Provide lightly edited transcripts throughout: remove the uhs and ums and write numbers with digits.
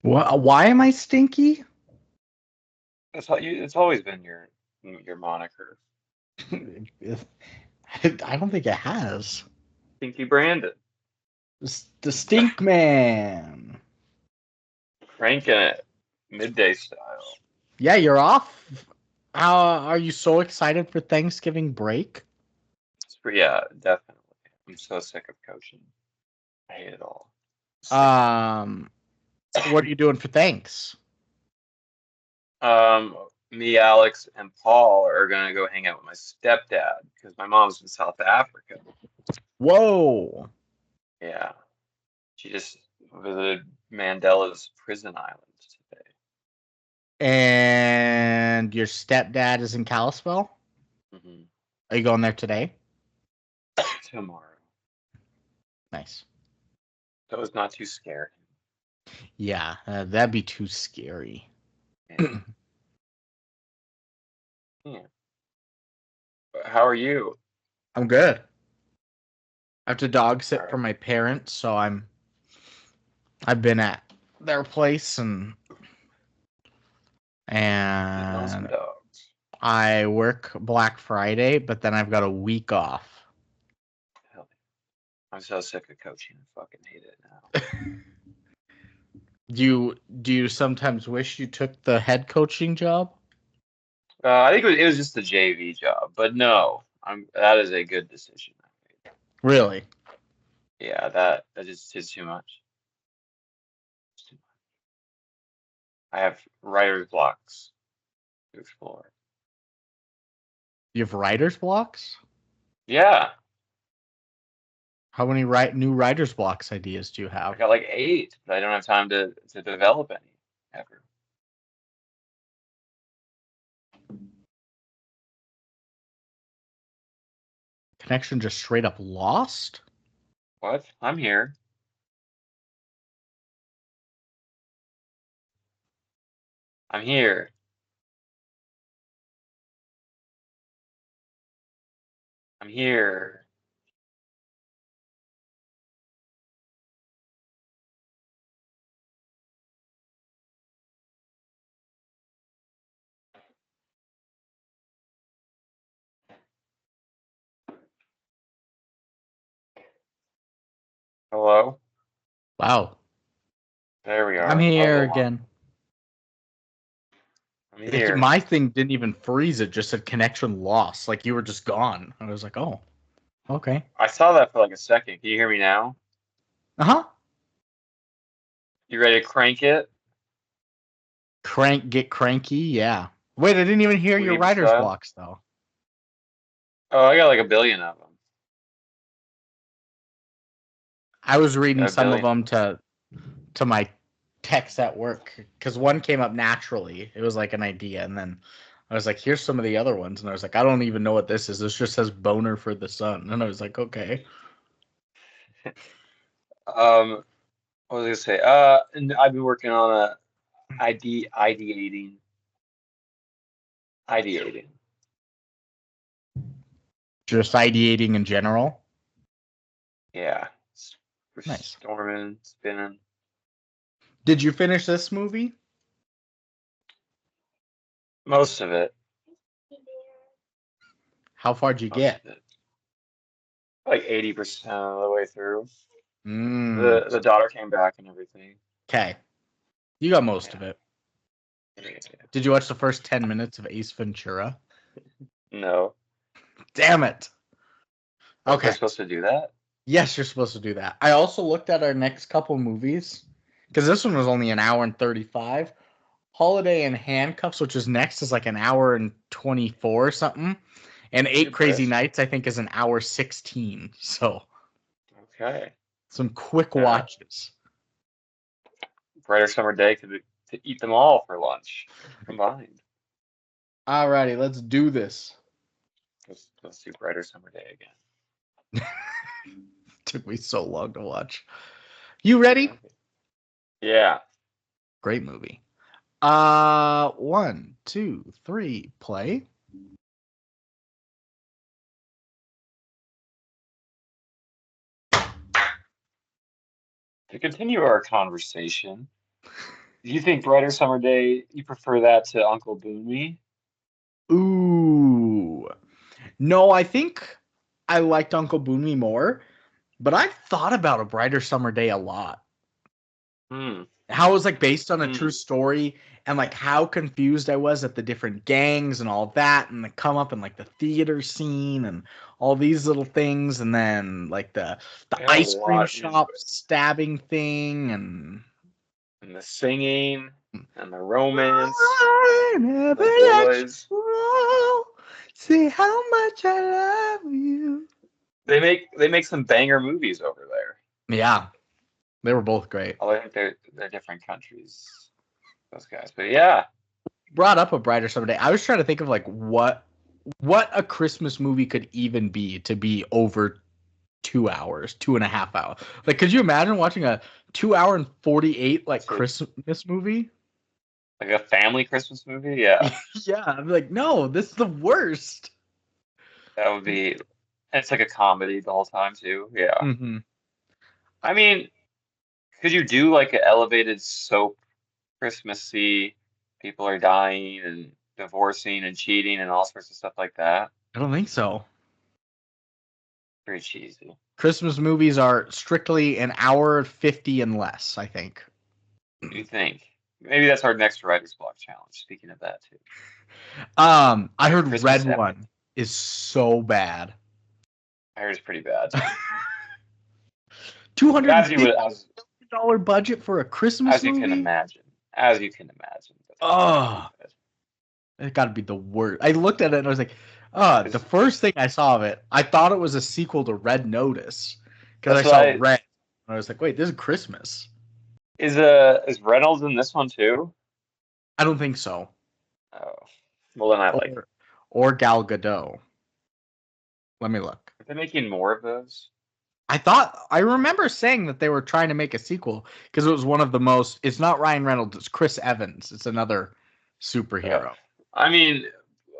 Why am I stinky? It's always been your moniker. I don't think it has. Stinky Brandon. The Stink Man. Cranking it. Midday style. Yeah, you're off. Are you so excited for Thanksgiving break? Yeah, definitely. I'm so sick of coaching. I hate it all. What are you doing for thanks? Me, Alex, and Paul are gonna go hang out with my stepdad because my mom's in South Africa. Whoa. Yeah, she just visited Mandela's prison islands today. And your stepdad is in Kalispell? Hmm. Are you going there today? Tomorrow. Nice. That was not too scary. Yeah, that'd be too scary. Yeah. Yeah. How are you? I'm good. I have to dog All sit for right. my parents, so I've been at their place and Sitting on some and dogs. I work Black Friday, but then I've got a week off. Hell, I'm so sick of coaching. I fucking hate it now. Do you sometimes wish you took the head coaching job? I think it was just the JV job, but no, that is a good decision I made. Really? Yeah, that just is too much. It's too much. I have writer's blocks to explore. You have writer's blocks? Yeah, How many new writer's blocks ideas do you I have? got like 8, but I don't have time to develop any ever. Connection just straight up lost? What? I'm here. I'm here. I'm here. Hello? Wow. There we I'm are. here Level 1. again. I'm here. My thing didn't even freeze, it just said connection lost. Like you were just gone. I was like, oh, okay. I saw that for like a second. Can you hear me now? Uh-huh. You ready to crank it? Get cranky, yeah. Wait, I didn't even hear your Glieb writer's style? blocks though. Oh, I got like a billion of them. I was reading Got a some of billion of them them. to my text at work because one came up naturally. It was like an idea, and then I was like, "Here's some of the other ones," and I was like, "I don't even know what this is. This just says boner for the sun," and I was like, "Okay." What was I gonna say? And I've been working on a ideating. Just ideating in general. Yeah, we're Nice. storming, spinning. Did you finish this movie? Most of it. How far did you Most get? of it. Like 80% of the way through. Mm. The daughter came back and everything. Okay. You got most of Yeah. it. Yeah. Did you watch the first 10 minutes of Ace Ventura? No. Damn it. Was I Okay. supposed to do that? Yes, you're supposed to do that. I also looked at our next couple movies because this one was only an hour and 35. Holiday in Handcuffs, which is next, is like an hour and 24 or something. And Eight You're Crazy brisk. Nights, I think, is an hour 16. So Okay. some quick Yeah. watches. Brighter summer day to eat them all for lunch combined. Alrighty, let's do this. Let's do brighter summer day again. Took me so long to watch. You ready? Yeah. Great movie. 1, 2, 3, play. To continue our conversation, Do you think Brighter Summer Day, you prefer that to Uncle Booney? Ooh. No, I think I liked Uncle Booney more, but I've thought about A Brighter Summer Day a lot. Hmm. How it was like based on a true Hmm. story and like how confused I was at the different gangs and all that and the come up and like the theater scene and all these little things and then like the They had a ice cream lot into shop it. stabbing thing and And the singing and the romance I and never the let you boys. go. See how much I love you. They make some banger movies over there. Yeah, they were both great. Although I think they're different countries, those guys. But yeah, Brought up A Brighter Summer Day. I was trying to think of like what a Christmas movie could even be to be over 2 hours, 2.5 hours. Like, could you imagine watching a 2 hour and 48 like so Christmas movie? like a family Christmas movie, yeah, Yeah, I'm like, no, this is the worst. that would be. And it's like a comedy the whole time too. Yeah, Hmm. I mean, could you do like an elevated soap Christmassy? People are dying and divorcing and cheating and all sorts of stuff like that. I don't think so. Pretty cheesy. Christmas movies are strictly an hour 50 and less, I think. You think? Maybe that's our next writer's block challenge. Speaking of that too, I like a heard Christmas Red epic. One is so bad. I heard it's pretty bad too. Two But hundred and as you fifty would, dollar budget for a Christmas as you can movie? imagine, as you can imagine, that's probably not gonna be Oh, good. it got to be the worst. I looked at it and I was like, the Is first thing I saw of it, I thought it was a sequel to Red Notice because I that's what saw I Red. And I was like, wait, this is Christmas. is Reynolds in this one too? I don't think so. Oh, well then I like it. Or or Gal Gadot. Let me look. Are they making more of those? I remember saying that they were trying to make a sequel because it was one of the most. It's not Ryan Reynolds. It's Chris Evans. It's another Uh, superhero. I mean,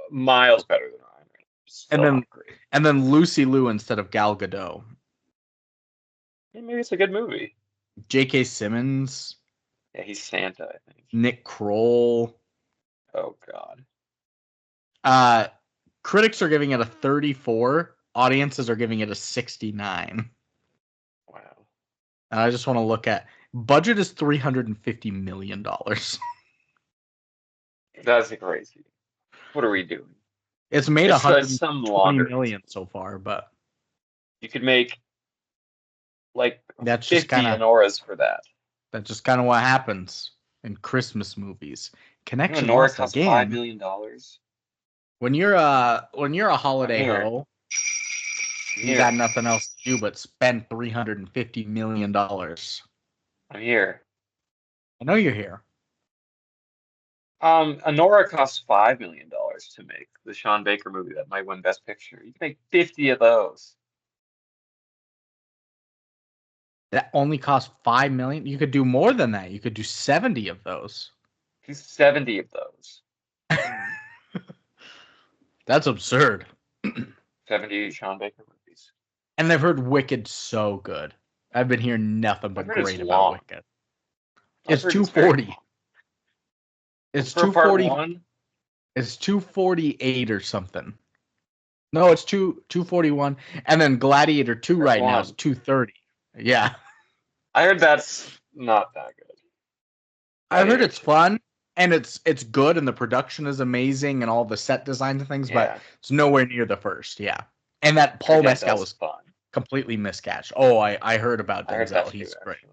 miles better than Ryan Reynolds. And Still then not great. and then Lucy Liu instead of Gal Gadot. Yeah, maybe it's a good movie. J.K. Simmons, Yeah, he's Santa, I think. Nick Kroll. Oh God. Uh, Critics are giving it a 34. Audiences are giving it a 69. Wow. And I just want to look at budget is $350 million. That's crazy. What are we doing? It's made It's some 120 longer. million so far, but You could make like that's just 50 kind of Anoras for that. that's just kind of what happens in Christmas movies. You know, Connection Nora lost costs $5 again. million. When you're a I'm holiday here. hoe, I'm you got here. nothing else to do but spend $350 million. I'm here. I know you're here. Anora costs $5 million to make the Sean Baker movie that might win Best Picture. You can make 50 of those. That only cost 5 million. You could do more than that. You could do 70 of those. Do 70 of those. That's absurd. 70 Sean Baker movies. And I've heard Wicked so good. I've been hearing nothing I've but heard it's great about long. Wicked. I've It's heard it's very 240. long. It's For part 240. one, It's 248 or something. No, it's 241. And then Gladiator 2 part right now is one. 230. Yeah. I heard that's not that good. I heard Gladiator it's 2. fun and it's good and the production is amazing and all the set design and things, but Yeah, it's nowhere near the first. Yeah. And that I heard Paul Mescal Denzel's was fun. completely miscatched. Oh, I heard about I heard that Denzel. too, He's great. actually.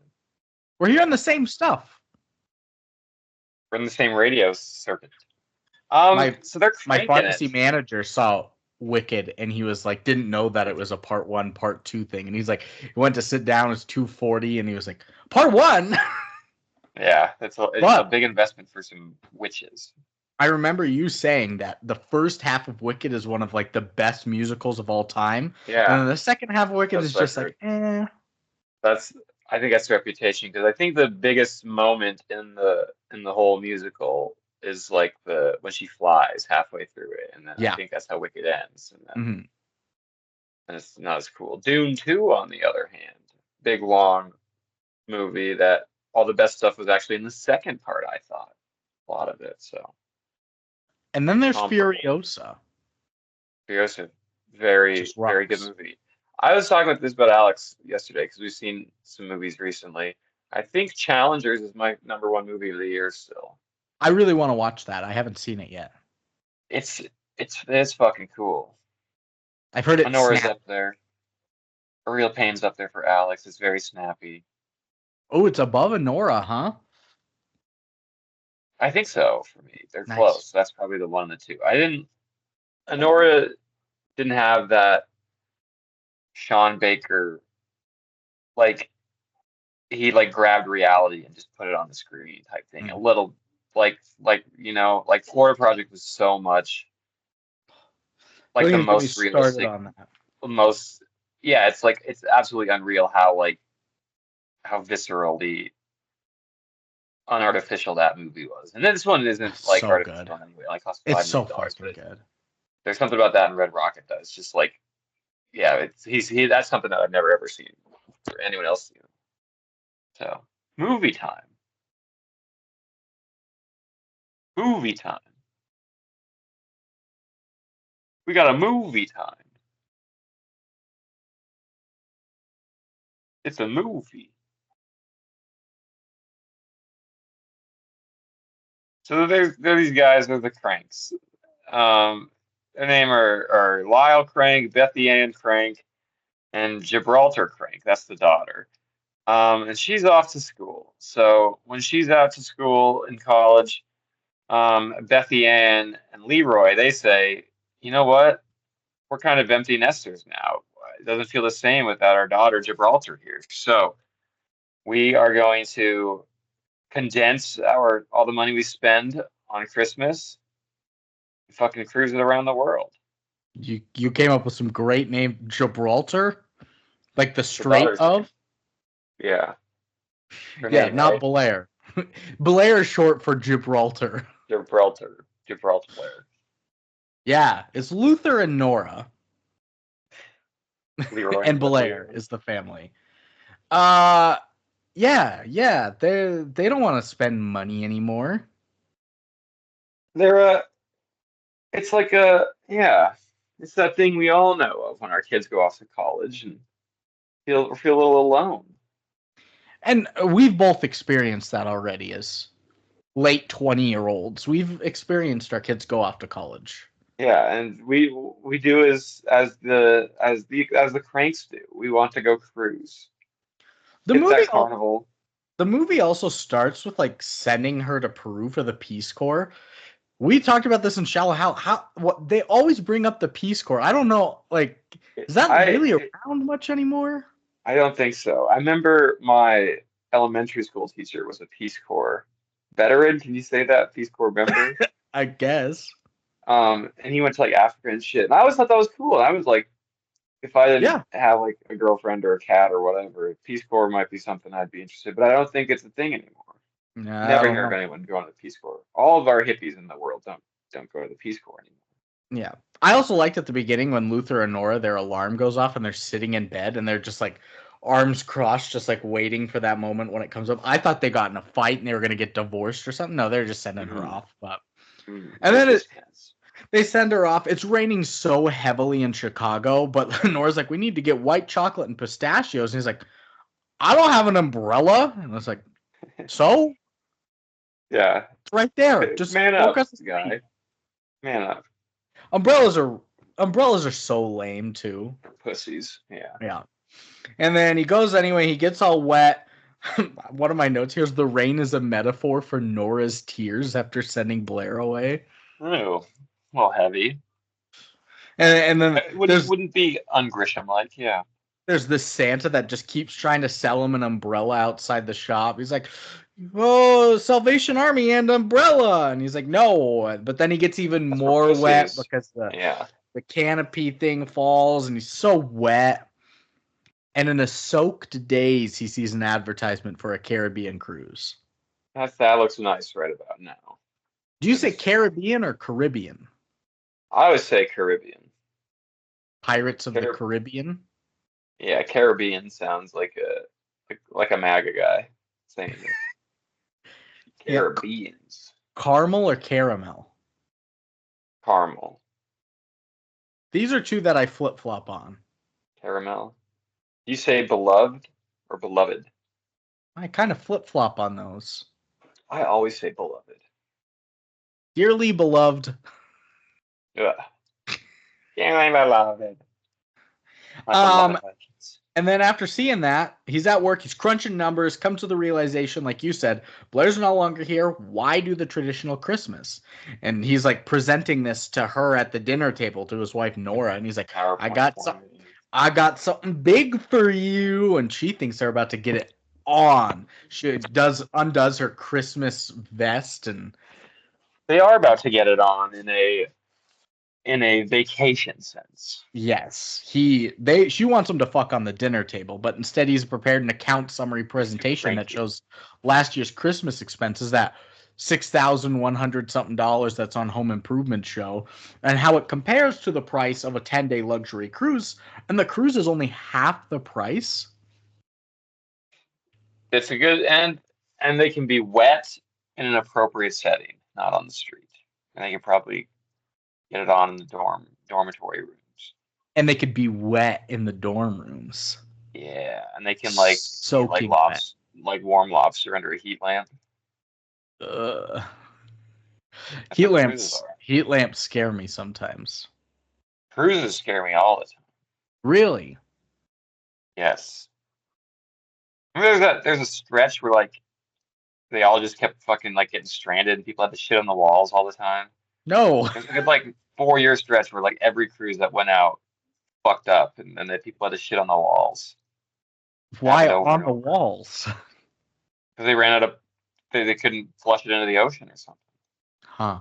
We're hearing Yeah, the same stuff. we're in the same radio circuit. My So they're my cranking it. pharmacy manager saw Wicked and he was like, didn't know that it was a part one, part two thing. And he's like, he went to sit down, it's 240, and he was like, part one. Yeah, it's a But big investment for some witches. I remember you saying that the first half of Wicked is one of like the best musicals of all time. And Yeah, then the second half of Wicked that's is what I've just heard. like, eh. That's I think that's the reputation because I think the biggest moment in the whole musical is like the when she flies halfway through it, and then I Yeah. think that's how Wicked ends, and Hmm. then it's not as cool. Dune 2, on the other hand, big long movie that all the best stuff was actually in the second part, I thought. A lot of it, so. And then there's Comparable. Furiosa. Furiosa, very, Just very good rocks. movie. I was talking with this about Alex yesterday because we've seen some movies recently. I think Challengers is my #1 movie of the year still. I really want to watch that. I haven't seen it yet. It's fucking cool. I've heard it Honora's snap. up there. A Real Pain's up there for Alex. It's very snappy. Oh, it's above Anora, huh? I think so for me. They're Nice. close. That's probably the one of the two. Honora didn't have that Sean Baker, like, he like grabbed reality and just put it on the screen type thing. A little like Florida Project was so much like the most realistic, on that. most yeah, it's absolutely unreal how viscerally unartificial that movie was. And this one isn't like So artificial good. anyway. Like cost It's $5 so million, fucking but good. there's something about that in Red Rocket that is just like, yeah, that's something that I've never ever seen or anyone else seen. So movie time. Movie time. We got a movie time. It's a movie. So there's these guys, they're the Kranks. Their name are Lyle Krank, Bethy Ann Krank, and Gibraltar Krank. That's the daughter. And she's off to school. So when she's out to school in college, Bethy Ann and Leroy, they say, you know what? We're kind of empty nesters now. It doesn't feel the same without our daughter Gibraltar here. So we are going to condense all the money we spend on Christmas and fucking cruise it around the world. You came up with some great name, Gibraltar, like the The Strait daughter's of. name. Yeah. Her Yeah, name, not right? Blair. Blair is short for Gibraltar. Gibraltar. Gibraltar Blair. Yeah, it's Luther and Nora. Leroy And and Blair Leroy. is the family. Uh yeah. They don't want to spend money anymore. They're it's like yeah. It's that thing we all know of when our kids go off to college and feel a little alone. And we've both experienced that already as late 20-year-olds. We've experienced our kids go off to college. Yeah, and we do as the Cranks do. We want to go cruise. The Hit movie that carnival. the movie also starts with like sending her to Peru for the Peace Corps. We talked about this in Shallow. How what they always bring up the Peace Corps. I don't know, like, is that really around much anymore? I don't think so. I remember my elementary school teacher was a Peace Corps veteran. Can you say that? Peace Corps member? I guess. And he went to like Africa and shit. And I always thought that was cool. And I was like, if I didn't Yeah. have like a girlfriend or a cat or whatever, Peace Corps might be something I'd be interested. But I don't think it's a thing anymore. Yeah, I Never don't hear of know. anyone going to the Peace Corps. All of our hippies in the world don't go to the Peace Corps anymore. Yeah. I also liked at the beginning when Luther and Nora, their alarm goes off and they're sitting in bed and they're just like arms crossed, just like waiting for that moment when it comes up. I thought they got in a fight and they were going to get divorced or something. No, they're just sending her off. But and It's then just tense. they send her off. It's raining so heavily in Chicago, but Nora's like, we need to get white chocolate and pistachios. And he's like, I don't have an umbrella. And I was like, so? Yeah. It's right there. Just Man go up, across the guy. street. Man up. Umbrellas are so lame too. Pussies. Yeah. Yeah. And then he goes anyway, he gets all wet. One of my notes here is the rain is a metaphor for Nora's tears after sending Blair away. Oh, well, heavy. And then It wouldn't be un-Grisham like, yeah. there's this Santa that just keeps trying to sell him an umbrella outside the shop. He's like, oh, Salvation Army and umbrella. And he's like, no. But then he gets even That's for more wet pussies. because Yeah. the canopy thing falls and he's so wet. And in a soaked daze, he sees an advertisement for a Caribbean cruise. That looks nice right about now. Do you say Caribbean or Caribbean? I always say Caribbean. Pirates of the Caribbean? Yeah, Caribbean sounds like a MAGA guy saying it. Yeah, Caribbeans. caramel or caramel? Caramel. These are two that I flip-flop on. Caramel. You say beloved or beloved? I kind of flip-flop on those. I always say beloved. Dearly beloved. Ugh. Dearly beloved. Um, and then after seeing that, he's at work, he's crunching numbers, comes to the realization, like you said, Blair's no longer here. Why do the traditional Christmas? And he's like presenting this to her at the dinner table to his wife Nora, and he's like, I got something big for you. And she thinks they're about to get it on. She undoes her Christmas vest, and they are about to get it on in a vacation sense. yes, she wants him to fuck on the dinner table, but instead he's prepared an account summary presentation that shows last year's Christmas expenses, that $6,100 something that's on Home Improvement show, and how it compares to the price of a 10-day luxury cruise, and the cruise is only half the price. It's a good and they can be wet in an appropriate setting, not on the street. And they can probably get it on in the dormitory rooms. And they could be wet in the dorm rooms. Yeah, and they can like warm lobster under a heat lamp. Heat lamps scare me sometimes. Cruises scare me all the time. Really? Yes. There's a stretch where like they all just kept fucking like getting stranded and people had to shit on the walls all the time. No. There's a good like 4-year stretch where like every cruise that went out fucked up and then people had to shit on the walls. Why on the walls? Because they ran out of they couldn't flush it into the ocean or something. Huh.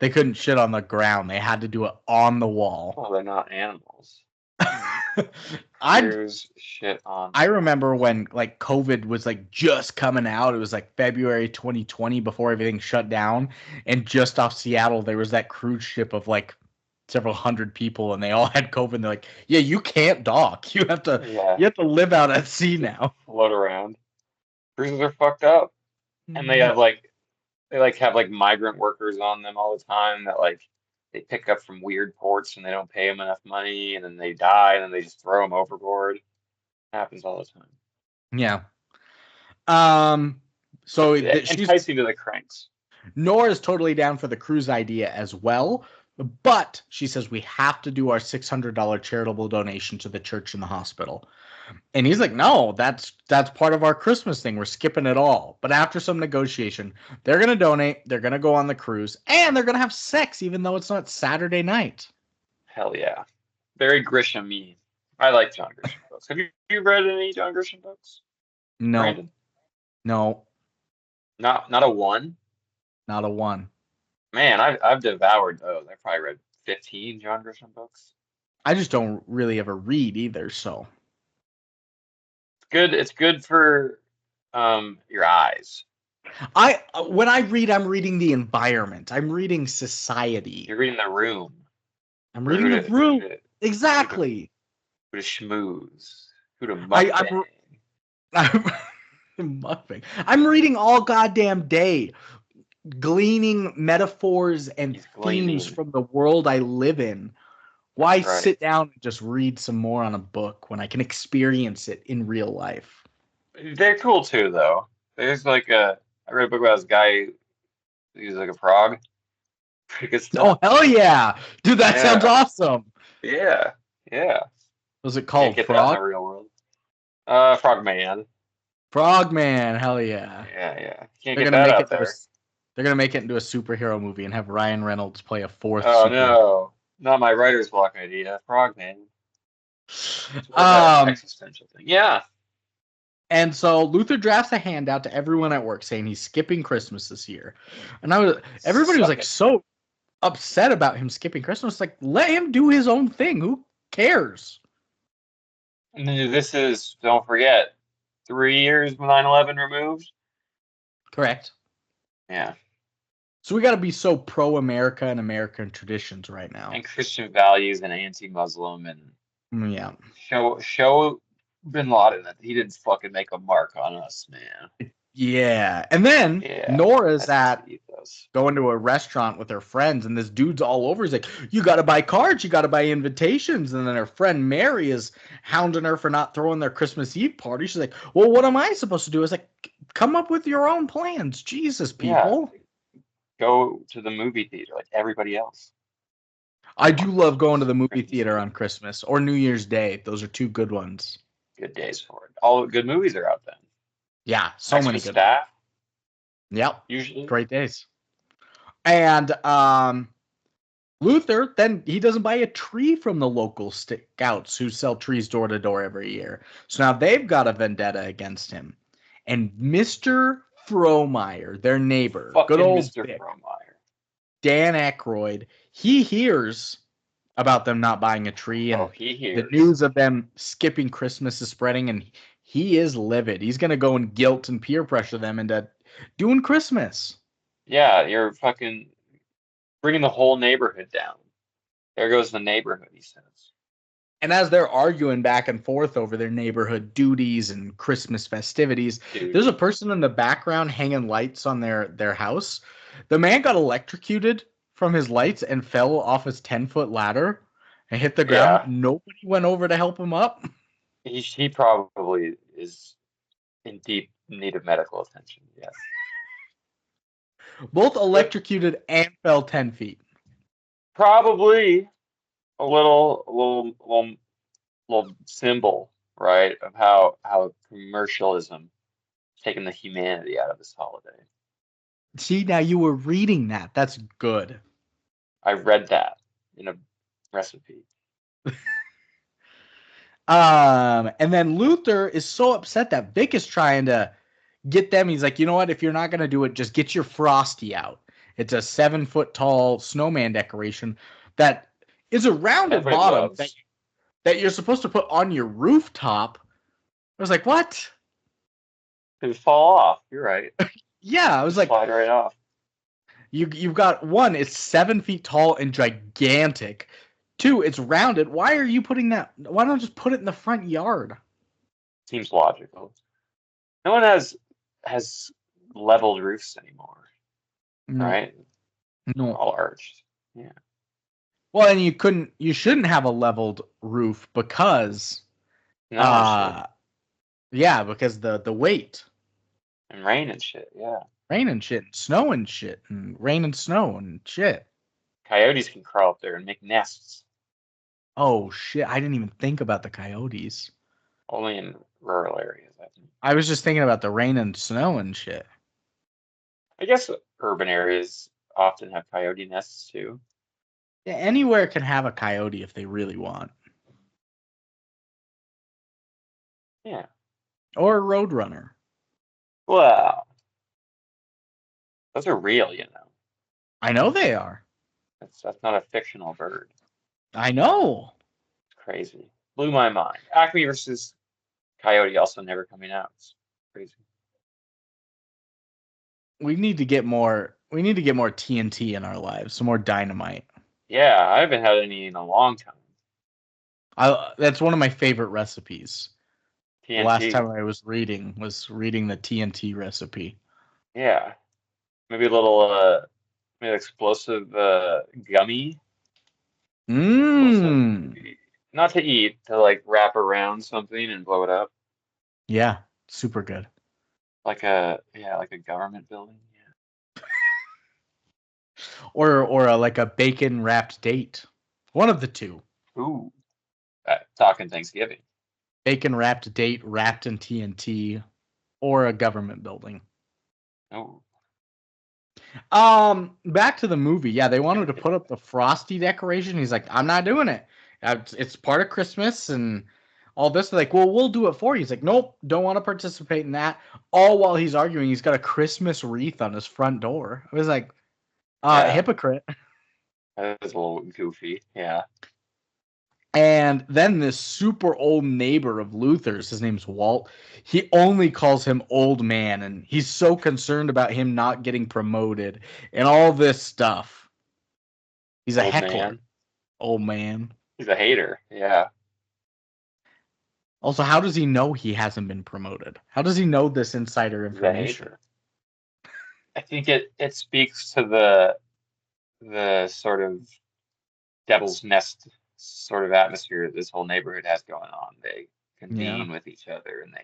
They couldn't shit on the ground. They had to do it on the wall. Well, they're not animals. I remember when like COVID was like just coming out. It was like February 2020 before everything shut down, and just off Seattle there was that cruise ship of like several hundred people, and they all had COVID. And they're like, "Yeah, you can't dock. You have to live out at sea now. Float around." Cruises are fucked up, and they have have migrant workers on them all the time that like they pick up from weird ports and they don't pay them enough money, and then they die, and then they just throw them overboard. Happens all the time. Yeah. So enticing to the cranks. Nora's totally down for the cruise idea as well, but she says we have to do our $600 charitable donation to the church and the hospital. And he's like, no, that's part of our Christmas thing. We're skipping it all. But after some negotiation, they're going to donate. They're going to go on the cruise. And they're going to have sex, even though it's not Saturday night. Hell yeah. Very Grisham-y. I like John Grisham books. Have you read any John Grisham books? No. Brandon? No. Not a one? Not a one. Man, I've devoured those. I've probably read 15 John Grisham books. I just don't really ever read either, so. It's good for your eyes. When I read, I'm reading the environment. I'm reading society. You're reading the room. I'm reading the room. Exactly. Who to schmooze. Who to mukbang. I'm reading all goddamn day, gleaning metaphors and themes from the world I live in. Why sit down and just read some more on a book when I can experience it in real life? They're cool too, though. There's I read a book about this guy. He's like a frog. Pretty good stuff. Oh hell yeah, dude! That sounds awesome. Yeah. Was it called Frog? That in the real world. Frogman. Frogman, hell yeah. Yeah. Can't get that out there. They're gonna make it into a superhero movie and have Ryan Reynolds play a fourth. Oh no, not my writer's block idea. Frogman. Existential thing. Yeah. And so Luther drafts a handout to everyone at work saying he's skipping Christmas this year. And everybody was like so upset about him skipping Christmas. Like, let him do his own thing. Who cares? And this is, don't forget, 3 years 9/11 removed. Correct. Yeah. So we got to be so pro-America and American traditions right now. And Christian values and anti-Muslim and show Bin Laden that he didn't fucking make a mark on us, man. Yeah. And then Yeah, Nora's that's at the ethos. going to a restaurant with her friends, and this dude's all over. He's like, "You got to buy cards, you got to buy invitations." And then her friend Mary is hounding her for not throwing their Christmas Eve party. She's like, "Well, what am I supposed to do?" I was like, "Come up with your own plans, Jesus, Yeah, people." go to the movie theater like everybody else I do on love going to the movie Christmas theater Eve. on Christmas or New Year's Day. Those are two good ones. Good days for it. All the good movies are out then. Yeah, so Extra many good ones. staff Yep, usually. great days. And Luther, then he doesn't buy a tree from the local scouts who sell trees door to door every year. So now they've got a vendetta against him. And Mr. Frohmeyer, their neighbor, good Fucking old Mr. Vic, Frohmeyer. Dan Aykroyd, he hears about them not buying a tree, Oh, and he the hears. news of them skipping Christmas is spreading, and he is livid. He's going to go and guilt and peer pressure them into doing Christmas. Yeah, you're fucking bringing the whole neighborhood down. There goes the neighborhood, he says. And as they're arguing back and forth over their neighborhood duties and Christmas festivities, there's a Duty. person in the background hanging lights on their house. The man got electrocuted from his lights and fell off his 10-foot ladder and hit the ground. Yeah, Nobody went over to help him up. he probably is in deep need of medical attention. Yes. Both But electrocuted and fell 10 feet. probably a little symbol, right, of how commercialism has taken the humanity out of this holiday. See, now you were reading that. That's good. I read that in a recipe. And then Luther is so upset that Vic is trying to get them. He's like, you know what? If you're not gonna do it, just get your Frosty out. It's a 7-foot tall snowman decoration that is a rounded Everybody bottom loves. that you're supposed to put on your rooftop. I was like, what? It would fall off. You're right. Yeah, I was like, Slide right off. you've got one. It's 7 feet tall and gigantic. Two, it's rounded. Why are you putting that? Why don't you just put it in the front yard? Seems logical. No one has leveled roofs anymore, No, right? no. All arched. Yeah. Well, and you shouldn't have a leveled roof because, No one should. yeah, because the weight, And rain and shit. Yeah. rain and shit, and snow and shit, and rain and snow and shit. Coyotes can crawl up there and make nests. Oh shit! I didn't even think about the coyotes. Only in rural areas, I think. I was just thinking about the rain and snow and shit. I guess urban areas often have coyote nests too. Yeah, anywhere can have a coyote if they really want, Yeah. or a roadrunner. Well, those are real, you know. I know they are. That's not a fictional bird. I know. It's crazy. Blew my mind. Acme versus Coyote also never coming out. It's crazy. We need to get more. We need to get more TNT in our lives. Some more dynamite. Yeah, I haven't had any in a long time. That's one of my favorite recipes. The last TNT. time I was reading the TNT recipe. Yeah. Maybe a little maybe explosive gummy. Mmm. Explosive. Not to eat, to like wrap around something and blow it up. Yeah, super good. Like a government building. Yeah. Or like a bacon wrapped date. One of the two. Ooh. Talking Thanksgiving. Bacon wrapped date wrapped in TNT or a government building. Oh. Back to the movie. Yeah, they wanted to put up the Frosty decoration. He's like, I'm not doing it. It's part of Christmas and all this. They're like, well, we'll do it for you. He's like, nope, don't want to participate in that. All while he's arguing, he's got a Christmas wreath on his front door. I was like, Yeah. hypocrite. That was a little goofy. Yeah. And then this super old neighbor of Luther's, his name's Walt, he only calls him old man, and he's so concerned about him not getting promoted and all this stuff. He's a Old heckler, man. old man. He's a hater. Yeah. Also, how does he know he hasn't been promoted? How does he know this insider information? I think it speaks to the sort of devil's nest sort of atmosphere this whole neighborhood has going on. They Yeah. convene with each other and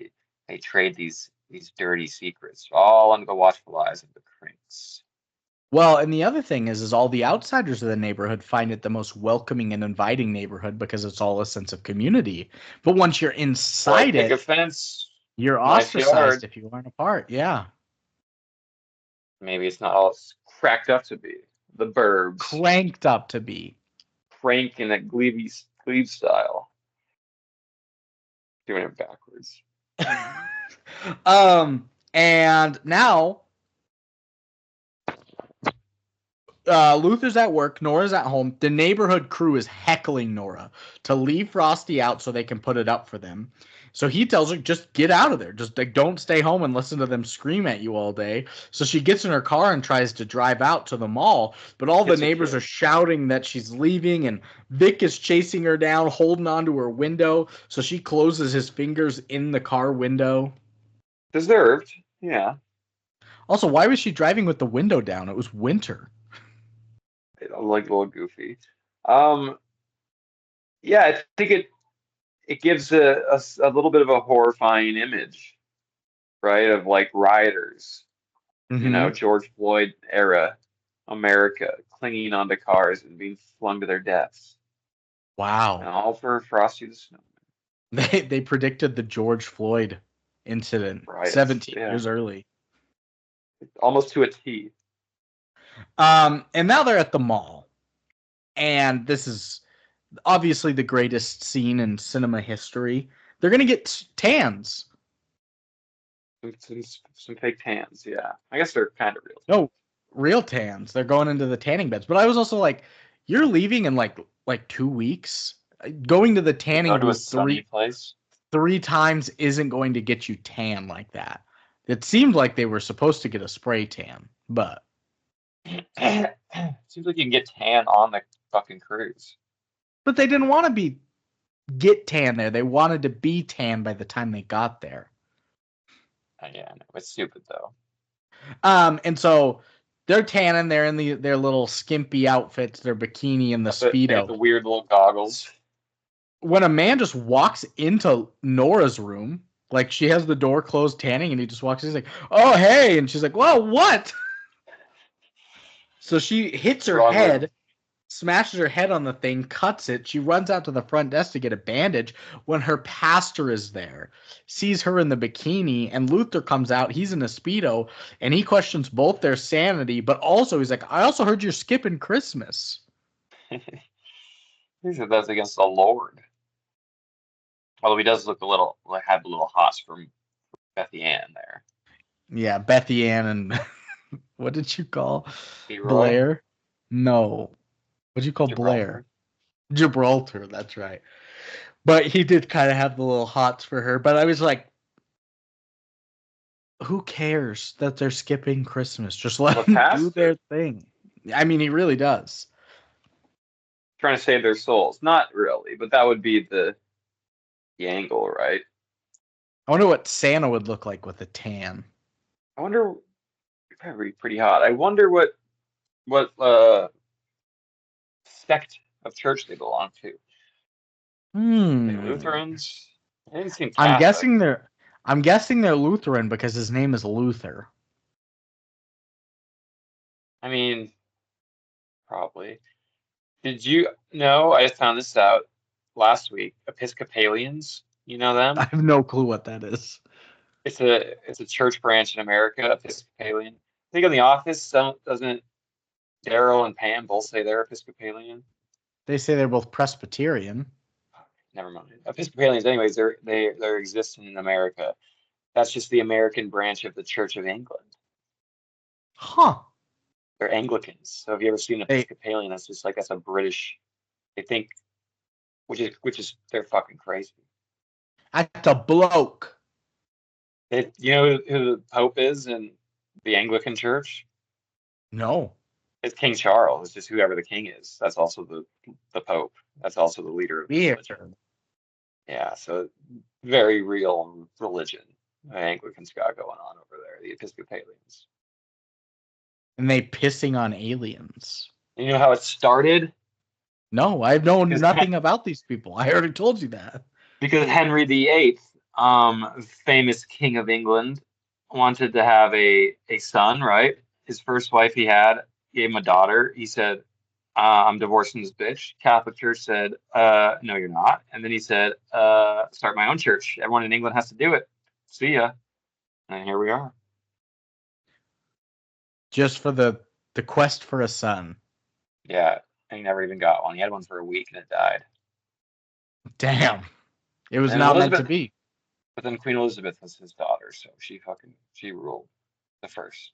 they trade these dirty secrets, all under the watchful eyes of the Kranks. Well, and the other thing is all the outsiders of the neighborhood find it the most welcoming and inviting neighborhood because it's all a sense of community. But once you're Why inside pick a it, fence? you're Nice ostracized yard. if you aren't a part. Yeah. Maybe it's not all it's cracked up to be. The burbs. Cranked up to be. Crank in a Glieb style. Doing it backwards. And now Luther's at work, Nora's at home. The neighborhood crew is heckling Nora to leave Frosty out so they can put it up for them. So he tells her, just get out of there. Just like, don't stay home and listen to them scream at you all day. So she gets in her car and tries to drive out to the mall. But all the neighbors are shouting that she's leaving, and Vic is chasing her down, holding onto her window. So she closes his fingers in the car window. Deserved, yeah. Also, why was she driving with the window down? It was winter. Like a little goofy. Yeah, I think it gives a little bit of a horrifying image, right? Of like rioters, George Floyd era America clinging onto cars and being flung to their deaths. Wow. And all for Frosty the Snowman. They predicted the George Floyd incident 17 years early. Almost to a T. And now they're at the mall. And this is obviously the greatest scene in cinema history. They're going to get tans. Some fake tans, yeah. I guess they're kind of real. No, real tans. They're going into the tanning beds. But I was also like, you're leaving in like 2 weeks? Going to the tanning booth three times isn't going to get you tan like that. It seemed like they were supposed to get a spray tan, but seems like you can get tan on the fucking cruise. But they didn't want to get tan there. They wanted to be tan by the time they got there. Yeah, no, it's stupid though. And so they're tanning. They're in their little skimpy outfits, their bikini and the Speedo. The weird little goggles. When a man just walks into Nora's room, like she has the door closed tanning, and he just walks in, he's like, oh, hey. And she's like, whoa, what? So she hits her head, smashes her head on the thing, cuts it. She runs out to the front desk to get a bandage when her pastor is there, sees her in the bikini, and Luther comes out. He's in a Speedo, and he questions both their sanity, but also he's like, I also heard you're skipping Christmas. He said that's against the Lord. Although he does look have a little hots from Bethy Ann there. Yeah, Bethy Ann and what did you call Leroy? Blair? No. What'd you call Blair? Gibraltar, that's right. But he did kind of have the little hots for her. But I was like, who cares that they're skipping Christmas? Just let them do their thing. I mean, he really does. Trying to save their souls. Not really, but that would be the angle, right? I wonder what Santa would look like with a tan. I wonder, probably pretty hot. I wonder what sect of church they belong to. Lutherans? They didn't seem Catholic. I'm guessing they're Lutheran because his name is Luther. I mean, probably. Did you know? I just found this out last week. Episcopalians, you know them? I have no clue what that is. It's a church branch in America, Episcopalian. I think on The Office, doesn't Daryl and Pam both say they're Episcopalian? They say they're both Presbyterian. Never mind. Episcopalians, anyways, they're existing in America. That's just the American branch of the Church of England. Huh. They're Anglicans. So have you ever seen an Episcopalian? That's a British. They think, which is they're fucking crazy. That's a bloke. You know who the Pope is in the Anglican Church? No. It's King Charles. It's just whoever the king is. That's also the Pope. That's also the leader of the religion. Yeah, so very real religion. Anglicans got going on over there, the Episcopalians. And they pissing on aliens. You know how it started? No, I've known Because nothing about these people. I already told you that. because Henry VIII, famous King of England, wanted to have a son, right? His first wife he had gave him a daughter. He said, I'm divorcing this bitch. Catholic Church said, no, you're not. And then he said, start my own church. Everyone in England has to do it. See ya. And here we are. Just for the quest for a son. Yeah. And he never even got one. He had one for a week and it died. Damn. It was And not meant to Elizabeth, be. but then Queen Elizabeth was his daughter, so she ruled the first.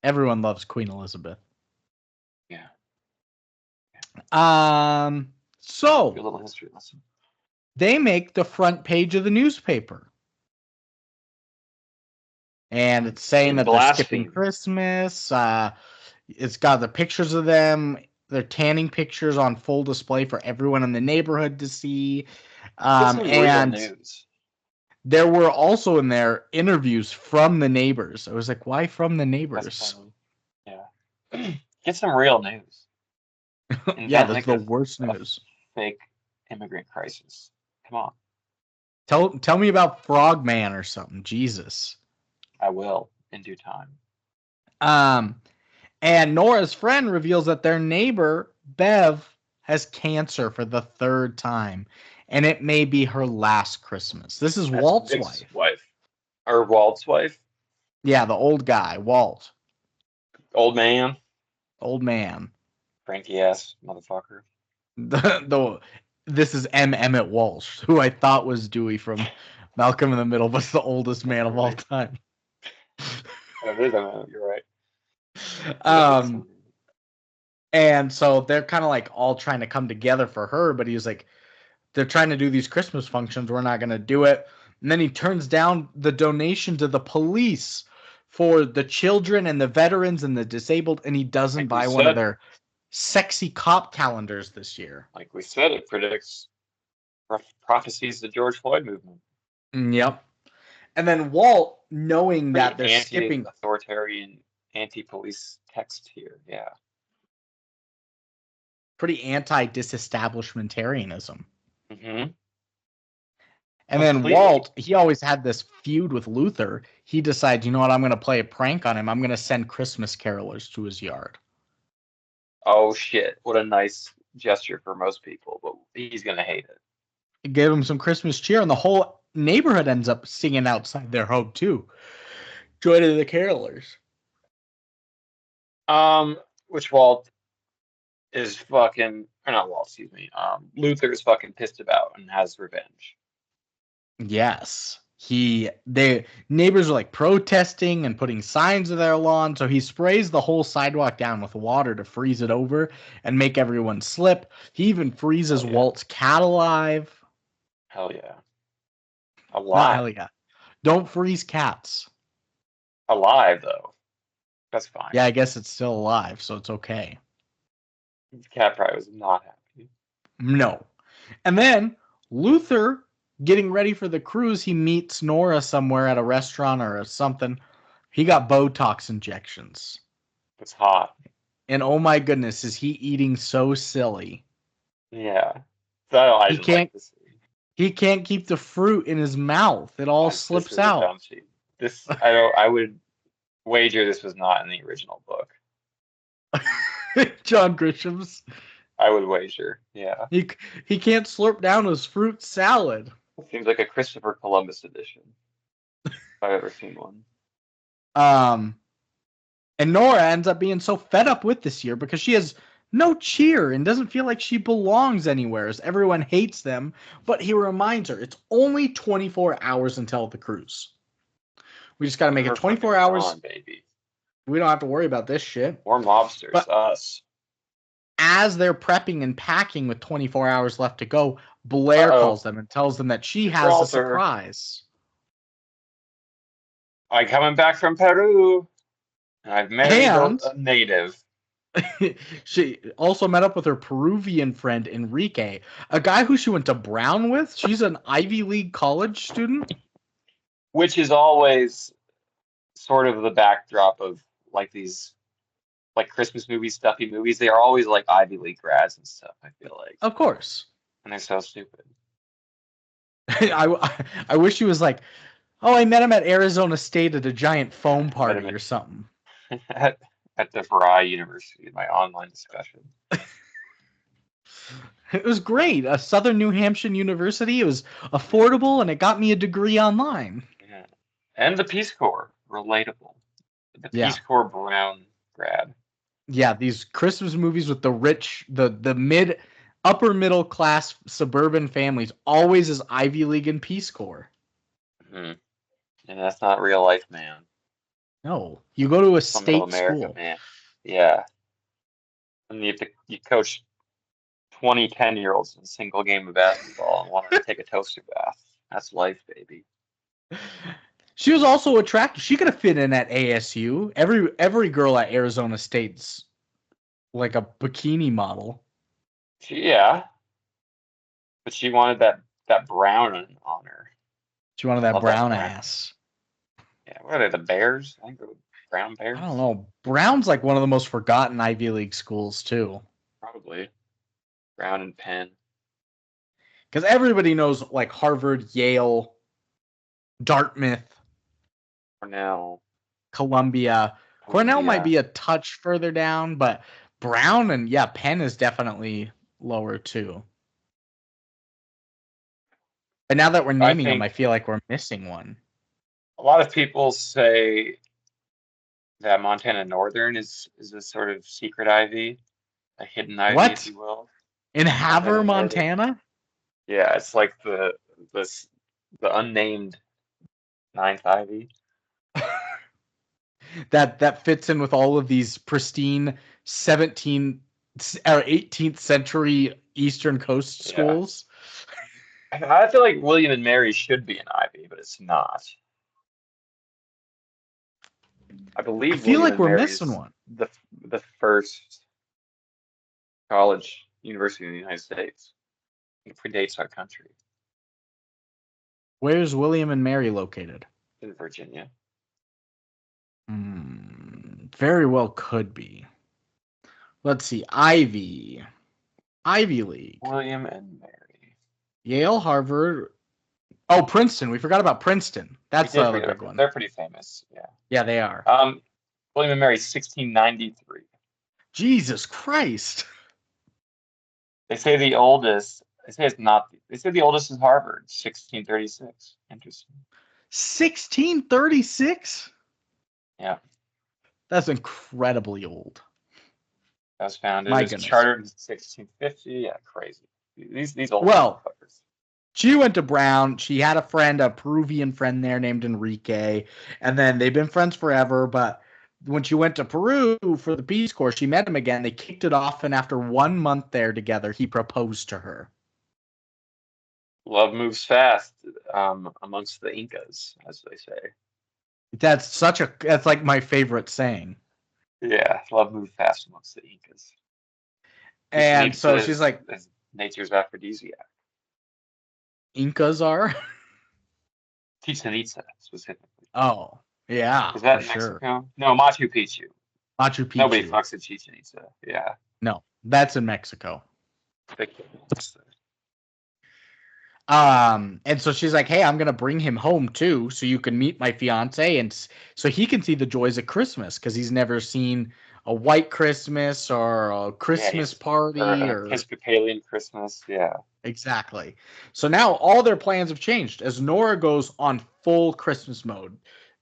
Everyone loves Queen Elizabeth. Yeah. So Good little history lesson. they make the front page of the newspaper. And it's saying that they're skipping Christmas. It's got the pictures of them. They're tanning pictures on full display for everyone in the neighborhood to see. Get some real news. There were also in there interviews from the neighbors. I was like, why from the neighbors? Yeah. Get some real news. Yeah, that's the worst news. Fake immigrant crisis. Come on. Tell me about Frogman or something. Jesus. I will in due time. And Nora's friend reveals that their neighbor, Bev, has cancer for the third time. And it may be her last Christmas. This is Walt's wife. Or Walt's wife? Yeah, the old guy, Walt. Old man. Old man. Cranky ass motherfucker. This is Emmet Walsh, who I thought was Dewey from Malcolm in the Middle, but the oldest man of all time. You're right. And so they're kind of like all trying to come together for her, but he's like, they're trying to do these Christmas functions. We're not going to do it. And then he turns down the donation to the police for the children and the veterans and the disabled, and he doesn't buy one of their sexy cop calendars this year. Like we said, it predicts prophecies the George Floyd movement. Yep. And then Walt, knowing that they're skipping authoritarian anti-police text here, yeah. Pretty anti-disestablishmentarianism. Mm-hmm. And then Walt, he always had this feud with Luther. He decides, you know what, I'm going to play a prank on him. I'm going to send Christmas carolers to his yard. Oh, shit. What a nice gesture for most people, but he's going to hate it. Give him some Christmas cheer, and the whole neighborhood ends up singing outside their home, too. Joy to the carolers. Which Walt is fucking, or not Walt, excuse me. Luther is fucking pissed about and has revenge. Yes. The neighbors are like protesting and putting signs of their lawn, so he sprays the whole sidewalk down with water to freeze it over and make everyone slip. He even freezes Walt's cat alive. Hell yeah. Alive. Not hell yeah. Don't freeze cats. Alive, though. That's fine. Yeah, I guess it's still alive, so it's okay. The cat probably was not happy. No. And then Luther, getting ready for the cruise, he meets Nora somewhere at a restaurant or something. He got Botox injections. It's hot. And oh my goodness, is he eating so silly? Yeah. He can't keep the fruit in his mouth. It all slips out. I would wager this was not in the original book. John Grisham's. I would wager, yeah. He can't slurp down his fruit salad. It seems like a Christopher Columbus edition. If I've ever seen one. And Nora ends up being so fed up with this year because she has no cheer and doesn't feel like she belongs anywhere, as everyone hates them. But he reminds her it's only 24 hours until the cruise. We just got to make it 24 hours. On, baby. We don't have to worry about this shit. Or mobsters, us. As they're prepping and packing with 24 hours left to go, Blair calls them and tells them that she has a surprise. I'm coming back from Peru. And I've married a native. She also met up with her Peruvian friend Enrique, a guy who she went to Brown with. She's an Ivy League college student. Which is always sort of the backdrop of like these like Christmas movies, stuffy movies. They are always like Ivy League grads and stuff, I feel like. Of course. And they're so stupid. I wish she was like, oh, I met him at Arizona State at a giant foam party or something. at DeVry University in my online discussion. It was great. A Southern New Hampshire University. It was affordable and it got me a degree online. Yeah. And the Peace Corps. Relatable. The Peace Corps Brown grad. Yeah, these Christmas movies with the rich, the upper middle class suburban families, always is Ivy League and Peace Corps. Mm-hmm. And that's not real life, man. No, you go to a state school. Man. Yeah. And you coach 20 10-year-olds in a single game of basketball and want to take a toaster bath. That's life, baby. She was also attractive. She could have fit in at ASU. Every girl at Arizona State's like a bikini model. Yeah. But she wanted that brown on her. She wanted that brown ass. Yeah, what are they, the Bears? I think they're Brown Bears. I don't know. Brown's like one of the most forgotten Ivy League schools too. Probably. Brown and Penn. Because everybody knows like Harvard, Yale, Dartmouth, Cornell, Columbia. Cornell might be a touch further down, but Brown and Penn is definitely lower too. But now that we're naming them, I feel like we're missing one. A lot of people say that Montana Northern is a sort of secret Ivy, a hidden Ivy, if you will. In Havre, Montana? Yeah, it's like the unnamed ninth Ivy. that fits in with all of these pristine 17th or 18th century Eastern Coast schools. I feel like William and Mary should be an Ivy, but it's not. I feel like we're missing one. The first college university in the United States. It predates our country. Where's William and Mary located? In Virginia. Very well could be. Let's see. Ivy League. William and Mary. Yale, Harvard. Oh, Princeton. We forgot about Princeton. That's the other big one. They're pretty famous. Yeah. Yeah, they are. William and Mary, 1693. Jesus Christ. They say the oldest. They say it's not. They say the oldest is Harvard, 1636. Interesting. 1636? Yeah. That's incredibly old. That was founded. It was chartered in 1650. Yeah, crazy. These old fuckers. She went to Brown. She had a Peruvian friend there named Enrique, and then they've been friends forever. But when she went to Peru for the Peace Corps, she met him again. They kicked it off, and after 1 month there together, he proposed to her. Love moves fast amongst the Incas, as they say. That's like my favorite saying. Yeah, love moves fast amongst the Incas. And so she's like, nature's aphrodisiac. Incas are? Chichen Itza, specifically. Oh, yeah. Is that Mexico? Sure. No, Machu Picchu. Machu Picchu. Nobody fucks at Chichen Itza. Yeah. No, that's in Mexico. And so she's like, hey, I'm going to bring him home too, so you can meet my fiance and so he can see the joys of Christmas, because he's never seen a white Christmas or a Christmas party or Episcopalian Christmas. Yeah, exactly. So now all their plans have changed as Nora goes on full Christmas mode.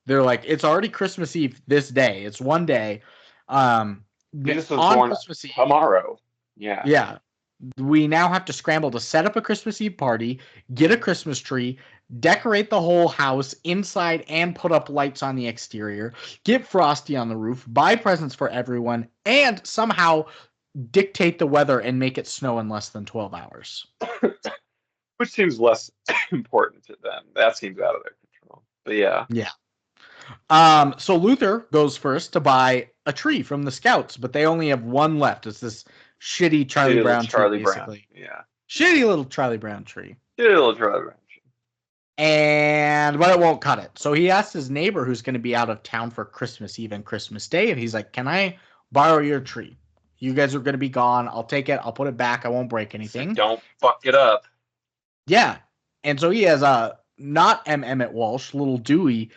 They're like, it's already Christmas Eve this day. It's one day. Jesus was born Christmas Eve tomorrow. Yeah. Yeah. We now have to scramble to set up a Christmas Eve party, get a Christmas tree, decorate the whole house inside and put up lights on the exterior, get Frosty on the roof, buy presents for everyone, and somehow dictate the weather and make it snow in less than 12 hours. Which seems less important to them. That seems out of their control. But yeah. Yeah. So Luther goes first to buy a tree from the scouts, but they only have one left. It's this shitty Charlie Little Brown tree, Charlie Brown. basically. Yeah. Shitty little Charlie Brown tree. Little Charlie Brown. But it won't cut it. So he asks his neighbor who's going to be out of town for Christmas Eve and Christmas Day, and he's like, "Can I borrow your tree? You guys are going to be gone. I'll take it. I'll put it back. I won't break anything. So don't fuck it up." Yeah. And so he has not Emmet Walsh, little Dewey,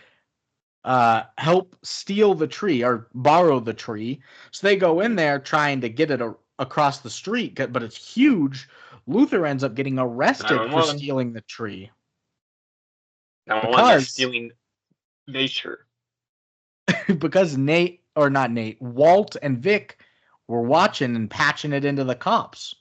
help steal the tree or borrow the tree. So they go in there trying to get it across the street, but it's huge. Luther ends up getting arrested for stealing the tree. Because stealing nature. Because Walt and Vic were watching and patching it into the cops.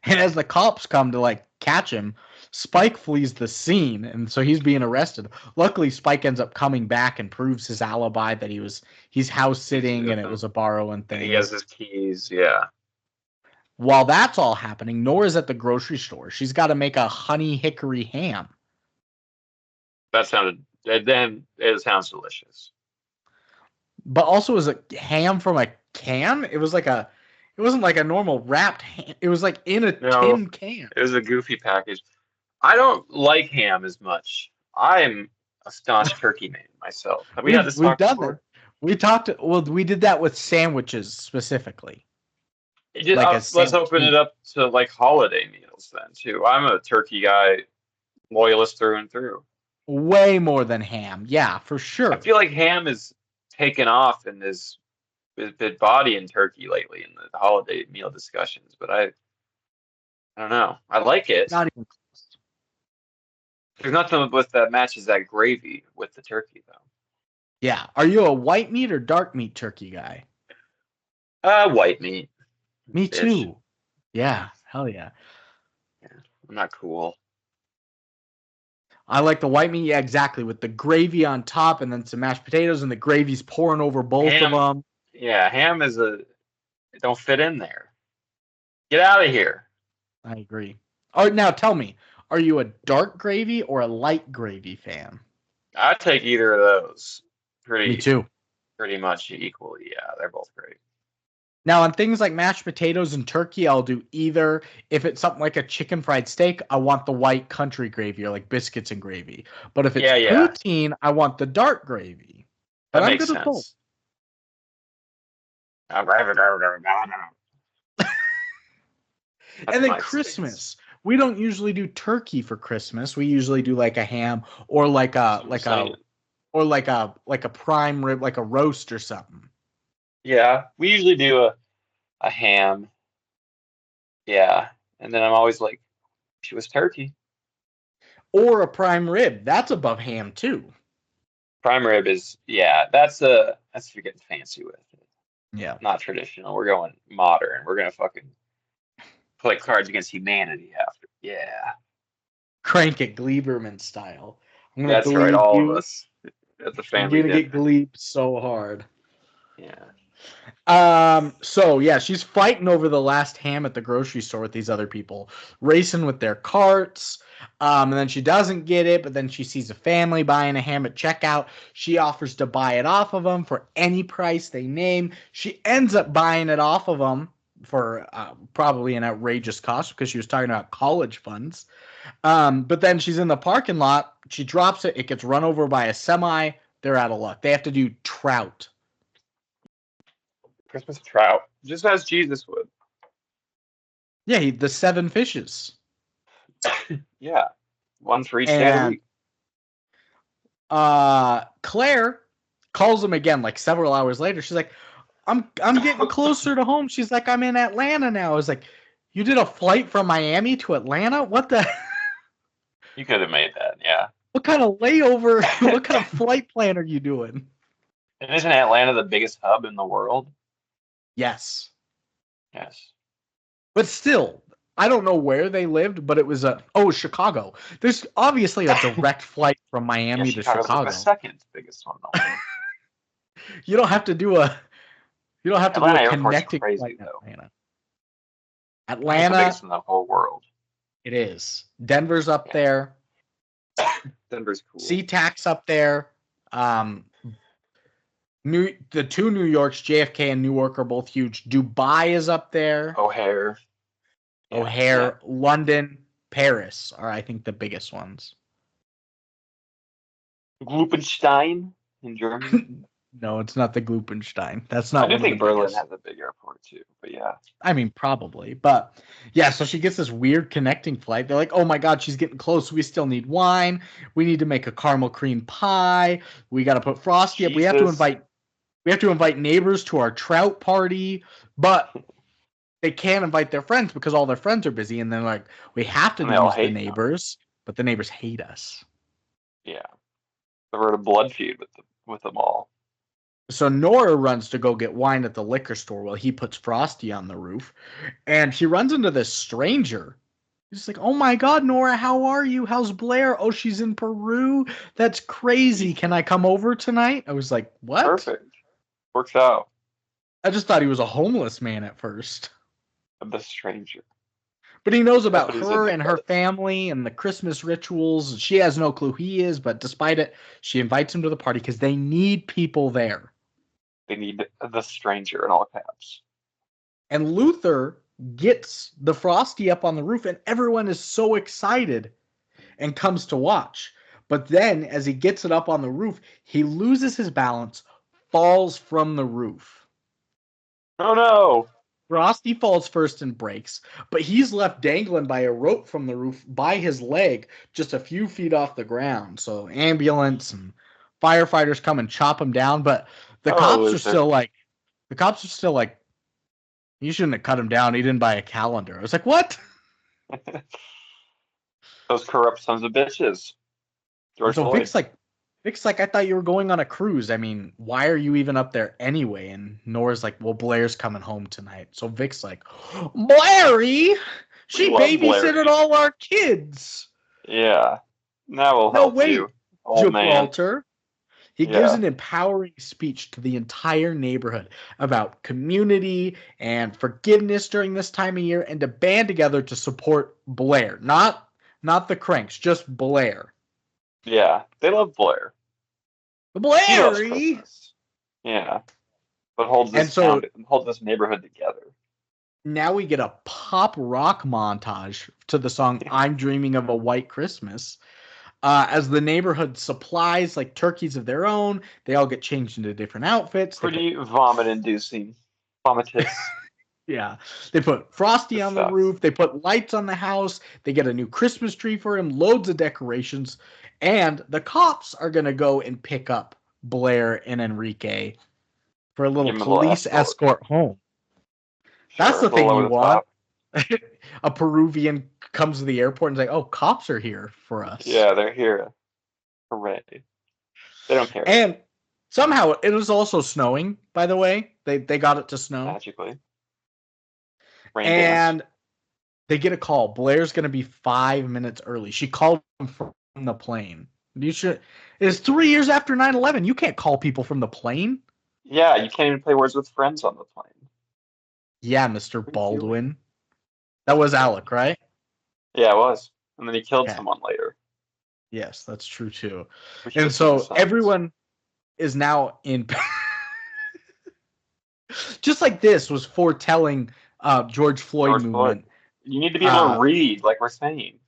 And as the cops come to like catch him, Spike flees the scene, and so he's being arrested. Luckily, Spike ends up coming back and proves his alibi that he's house sitting and it was a borrowing thing. He has his keys, yeah. While that's all happening, Nora's at the grocery store. She's got to make a honey hickory ham. It sounds delicious. But also, is a ham from a can? It wasn't like a normal wrapped ham. It was like in a tin can. It was a goofy package. I don't like ham as much. I'm a staunch turkey man myself. Have we had this talk before? We did that with sandwiches specifically. Let's open it up to like holiday meals then too. I'm a turkey guy, loyalist through and through. Way more than ham, yeah, for sure. I feel like ham is taken off in this big body in turkey lately in the holiday meal discussions, but I don't know. I like it. Not even close. There's nothing with that matches that gravy with the turkey though. Yeah. Are you a white meat or dark meat turkey guy? White meat. Me too. Yeah. Hell yeah. I'm not cool. I like the white meat, yeah, exactly, with the gravy on top and then some mashed potatoes and the gravy's pouring over both of them. Yeah, ham it don't fit in there. Get out of here. I agree. Oh, now tell me, are you a dark gravy or a light gravy fan? I take either of those. Me too. Pretty much equally. Yeah, they're both great. Now, on things like mashed potatoes and turkey, I'll do either. If it's something like a chicken fried steak, I want the white country gravy or like biscuits and gravy. But if it's poutine, I want the dark gravy. But that makes sense. And then Christmas. We don't usually do turkey for Christmas. We usually do like a ham or like a prime rib, like a roast or something. Yeah, we usually do a ham. Yeah, and then I'm always like, she was turkey. Or a prime rib. That's above ham too. Prime rib is, that's you're getting fancy with it. Yeah. Not traditional. We're going modern. We're going to fucking play Cards Against Humanity after. Yeah. Crank it Glieberman style. That's right, all of us. At the family. I'm going to get Glieb so hard. Yeah. So yeah, she's fighting over the last ham at the grocery store with these other people, racing with their carts. And then she doesn't get it, but then she sees a family buying a ham at checkout. She offers to buy it off of them for any price they name. She ends up buying it off of them for probably an outrageous cost because she was talking about college funds. But then she's in the parking lot. She drops it. It gets run over by a semi. They're out of luck. They have to do trout. Christmas trout, just as Jesus would. Yeah, the 7 fishes. Yeah, one for each day of the week. Claire calls him again, like several hours later. She's like, "I'm getting closer to home." She's like, "I'm in Atlanta now." I was like, "You did a flight from Miami to Atlanta? What the?" You could have made that, yeah. What kind of layover? What kind of flight plan are you doing? And isn't Atlanta the biggest hub in the world? Yes. Yes. But still, I don't know where they lived, but it was Chicago. There's obviously a direct flight from Miami to Chicago. Like the second biggest one. You don't have to do a connecting flight to Atlanta. It's the biggest in the whole world. It is. Denver's up there. Denver's cool. SeaTac's up there. The two New Yorks, JFK and Newark, are both huge. Dubai is up there. O'Hare. Yeah, O'Hare, London, Paris are, I think, the biggest ones. Glupenstein in Germany. No, it's not the Glupenstein. That's not I do one of think the Berlin biggest. has a big airport too, but yeah. I mean, probably. But yeah, so she gets this weird connecting flight. They're like, oh my God, she's getting close. We still need wine. We need to make a caramel cream pie. We got to put Frosty up. We have to invite neighbors to our trout party. But they can't invite their friends because all their friends are busy. And they're like, we have to use the neighbors, but the neighbors hate us. Yeah. We're in a blood feud with them all. So Nora runs to go get wine at the liquor store while he puts Frosty on the roof. And he runs into this stranger. He's like, oh my God, Nora, how are you? How's Blair? Oh, she's in Peru? That's crazy. Can I come over tonight? I was like, what? Perfect. Works out. I just thought he was a homeless man at first. The stranger. But he knows about her and her family and the Christmas rituals. She has no clue who he is, but despite it, she invites him to the party because they need people there. They need the stranger in all caps. And Luther gets the Frosty up on the roof, and everyone is so excited and comes to watch. But then, as he gets it up on the roof, he loses his balance, falls from the roof. Oh no! Frosty falls first and breaks, but he's left dangling by a rope from the roof by his leg just a few feet off the ground. So ambulance and firefighters come and chop him down, but the cops are still like, you shouldn't have cut him down. He didn't buy a calendar. I was like, what? Those corrupt sons of bitches. George Floyd. Vic's like, I thought you were going on a cruise. I mean, why are you even up there anyway? And Nora's like, well, Blair's coming home tonight. So Vic's like, Blairy? She babysitted all our kids. Yeah. That will help you, old Gibraltar. Man. He gives an empowering speech to the entire neighborhood about community and forgiveness during this time of year and to band together to support Blair. Not the Kranks, just Blair. Yeah, they love Blair. Blairy! Yeah. But holds this neighborhood together. Now we get a pop rock montage to the song I'm Dreaming of a White Christmas. As the neighborhood supplies like turkeys of their own, they all get changed into different outfits. Pretty vomit-inducing. Vomitous. Yeah. They put Frosty on the roof. They put lights on the house. They get a new Christmas tree for him, loads of decorations. And the cops are going to go and pick up Blair and Enrique for a little police escort home. Sure, that's the thing you want. A Peruvian comes to the airport and is like, oh, cops are here for us. Yeah, they're here. Hooray. They don't care. And somehow it was also snowing, by the way. They got it to snow. Magically. And they get a call. Blair's going to be 5 minutes early. She called him from the plane. It's 3 years after 9/11. You can't call people from the plane. Yeah, you can't even play Words with Friends on the plane. Yeah, Mr. Baldwin. That was Alec, right? Yeah, it was. And then he killed someone later. Yes, that's true too. And so everyone is now in... Just like this was foretelling George Floyd movement. You need to be able to read, like we're saying.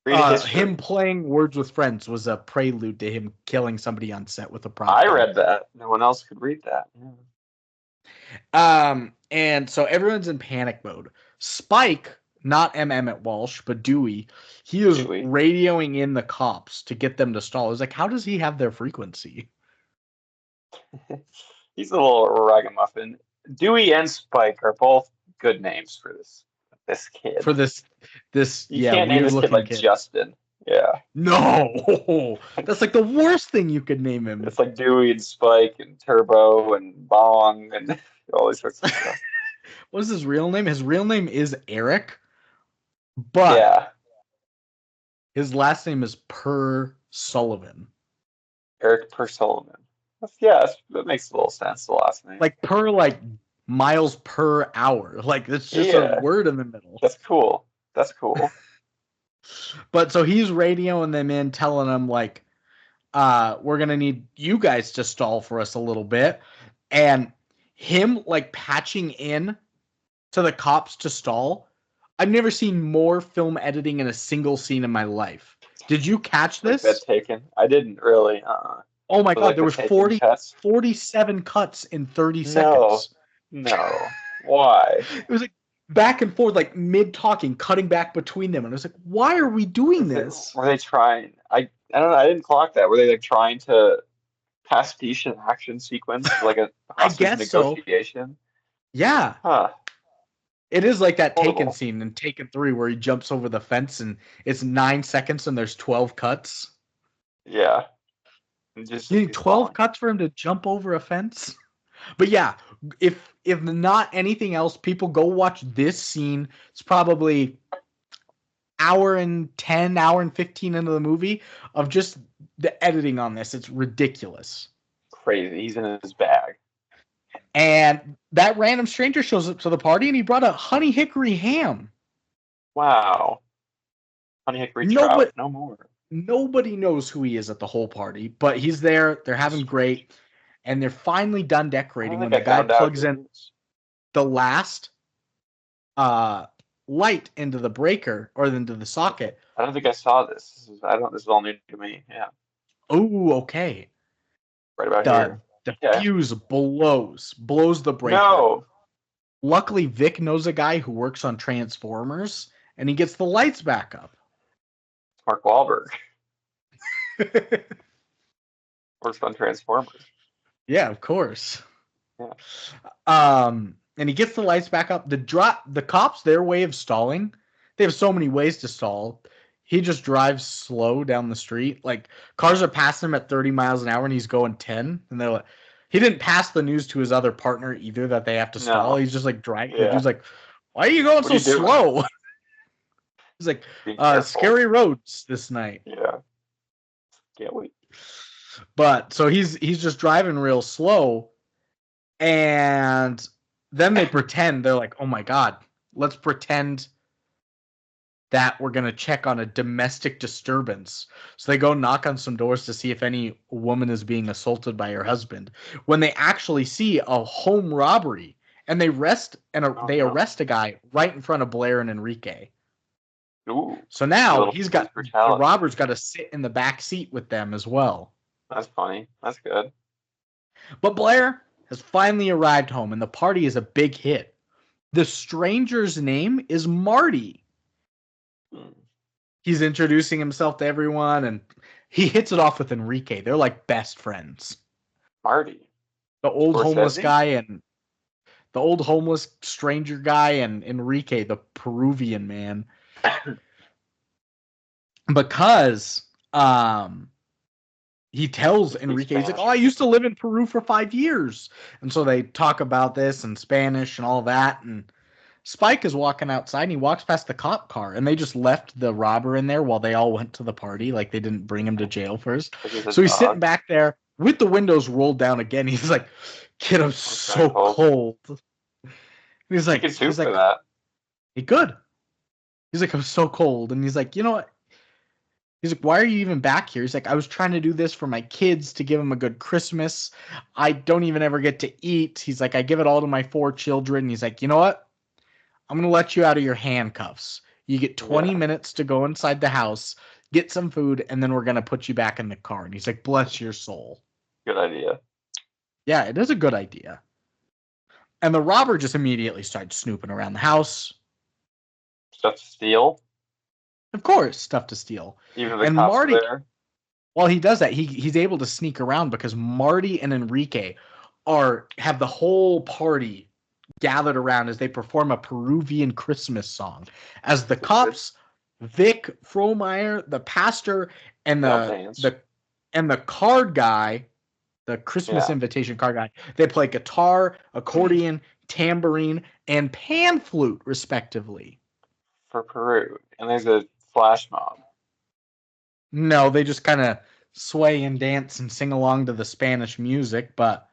Him playing Words with Friends was a prelude to him killing somebody on set with a prop. I read that. No one else could read that. Yeah. And so everyone's in panic mode. Spike, not Emmet Walsh, but Dewey, he is radioing in the cops to get them to stall. It's like, how does he have their frequency? He's a little ragamuffin. Dewey and Spike are both good names for this kid. For this you can't name this kid like Justin. Yeah. No, that's like the worst thing you could name him. It's like Dewey and Spike and Turbo and Bong and all these sorts of stuff. What's his real name? His real name is Eric, but his last name is Per Sullivan. Eric Per Sullivan. Yeah, that makes a little sense. The last name, like per miles per hour. Like it's just a word in the middle. That's cool. That's cool. But so he's radioing them in, telling them like, we're gonna need you guys to stall for us a little bit. And him like patching in to the cops to stall. I've never seen more film editing in a single scene in my life. Did you catch Like that this? Taken? I didn't really. Oh my Was God, like there the was Taken 40, cuts? 47 cuts in 30 No, seconds. no. Why? It was like back and forth, like mid talking, cutting back between them. And I was like, why are we doing this? Were they trying? I don't know. I didn't clock that. Were they like trying to pastiche an action sequence like a I hostage guess so. negotiation? Yeah. Huh. It is like that Taken Horrible. scene in Taken 3 where he jumps over the fence and it's 9 seconds and there's 12 cuts. Yeah. And just You need he's 12 falling. cuts for him to jump over a fence? But yeah, if not anything else, people go watch this scene. It's probably hour and 10, hour and 15 into the movie of just the editing on this. It's ridiculous. Crazy. He's in his bag. And that random stranger shows up to the party and he brought a honey hickory ham. Wow. Honey Hickory Nobody, Trout. No more. nobody knows who he is at the whole party, but he's there. They're having great. And they're finally done I don't decorating when think the I guy found out plugs who in it is. the last light into the breaker or into the socket. I don't think I saw this. This is all new to me. Yeah. Oh, okay. Right about The here. the Yeah. fuse blows the breaker. No. Luckily, Vic knows a guy who works on Transformers, and he gets the lights back up. Mark Wahlberg works on Transformers. Yeah, of course. Yeah. And he gets the lights back up. The cops, their way of stalling, they have so many ways to stall. He just drives slow down the street. Like cars are passing him at 30 miles an hour and he's going 10. And they're like, he didn't pass the news to his other partner either that they have to stall. No. He's just like driving. The Yeah. dude's like, why are you going What so are you doing? slow? He's like, Being careful. scary roads this night. Yeah. Can't wait. But so he's just driving real slow. And then they pretend, they're like, oh my God, let's pretend that we're going to check on a domestic disturbance. So they go knock on some doors to see if any woman is being assaulted by her husband. When they actually see a home robbery, and they arrest a guy right in front of Blair and Enrique. Ooh, so now the robber's got to sit in the back seat with them as well. That's funny. That's good. But Blair has finally arrived home, and the party is a big hit. The stranger's name is Marty. He's introducing himself to everyone, and he hits it off with Enrique. They're like best friends. Marty. The old homeless guy and the old homeless stranger guy and Enrique, the Peruvian man. Because he tells Enrique, he's like, oh, I used to live in Peru for 5 years. And so they talk about this in Spanish and all that. And Spike is walking outside and he walks past the cop car and they just left the robber in there while they all went to the party. Like they didn't bring him to jail first. So he's sitting back there with the windows rolled down again. He's like, kid, I'm so cold. He's like, that. He could. He's like, I'm so cold. And he's like, you know what? He's like, why are you even back here? He's like, I was trying to do this for my kids to give them a good Christmas. I don't even ever get to eat. He's like, I give it all to my 4 children. He's like, you know what? I'm going to let you out of your handcuffs. You get 20 minutes to go inside the house, get some food, and then we're going to put you back in the car. And he's like, bless your soul. Good idea. Yeah, it is a good idea. And the robber just immediately starts snooping around the house. Stuff to steal? Of course, stuff to steal. Even the cops are there? While he does that, he's able to sneak around because Marty and Enrique have the whole party gathered around as they perform a Peruvian Christmas song. As the cops, Vic, Frohmeyer, the pastor, and the card guy, the Christmas invitation card guy, they play guitar, accordion, tambourine, and pan flute, respectively. For Peru. And there's a flash mob. No, they just kind of sway and dance and sing along to the Spanish music. But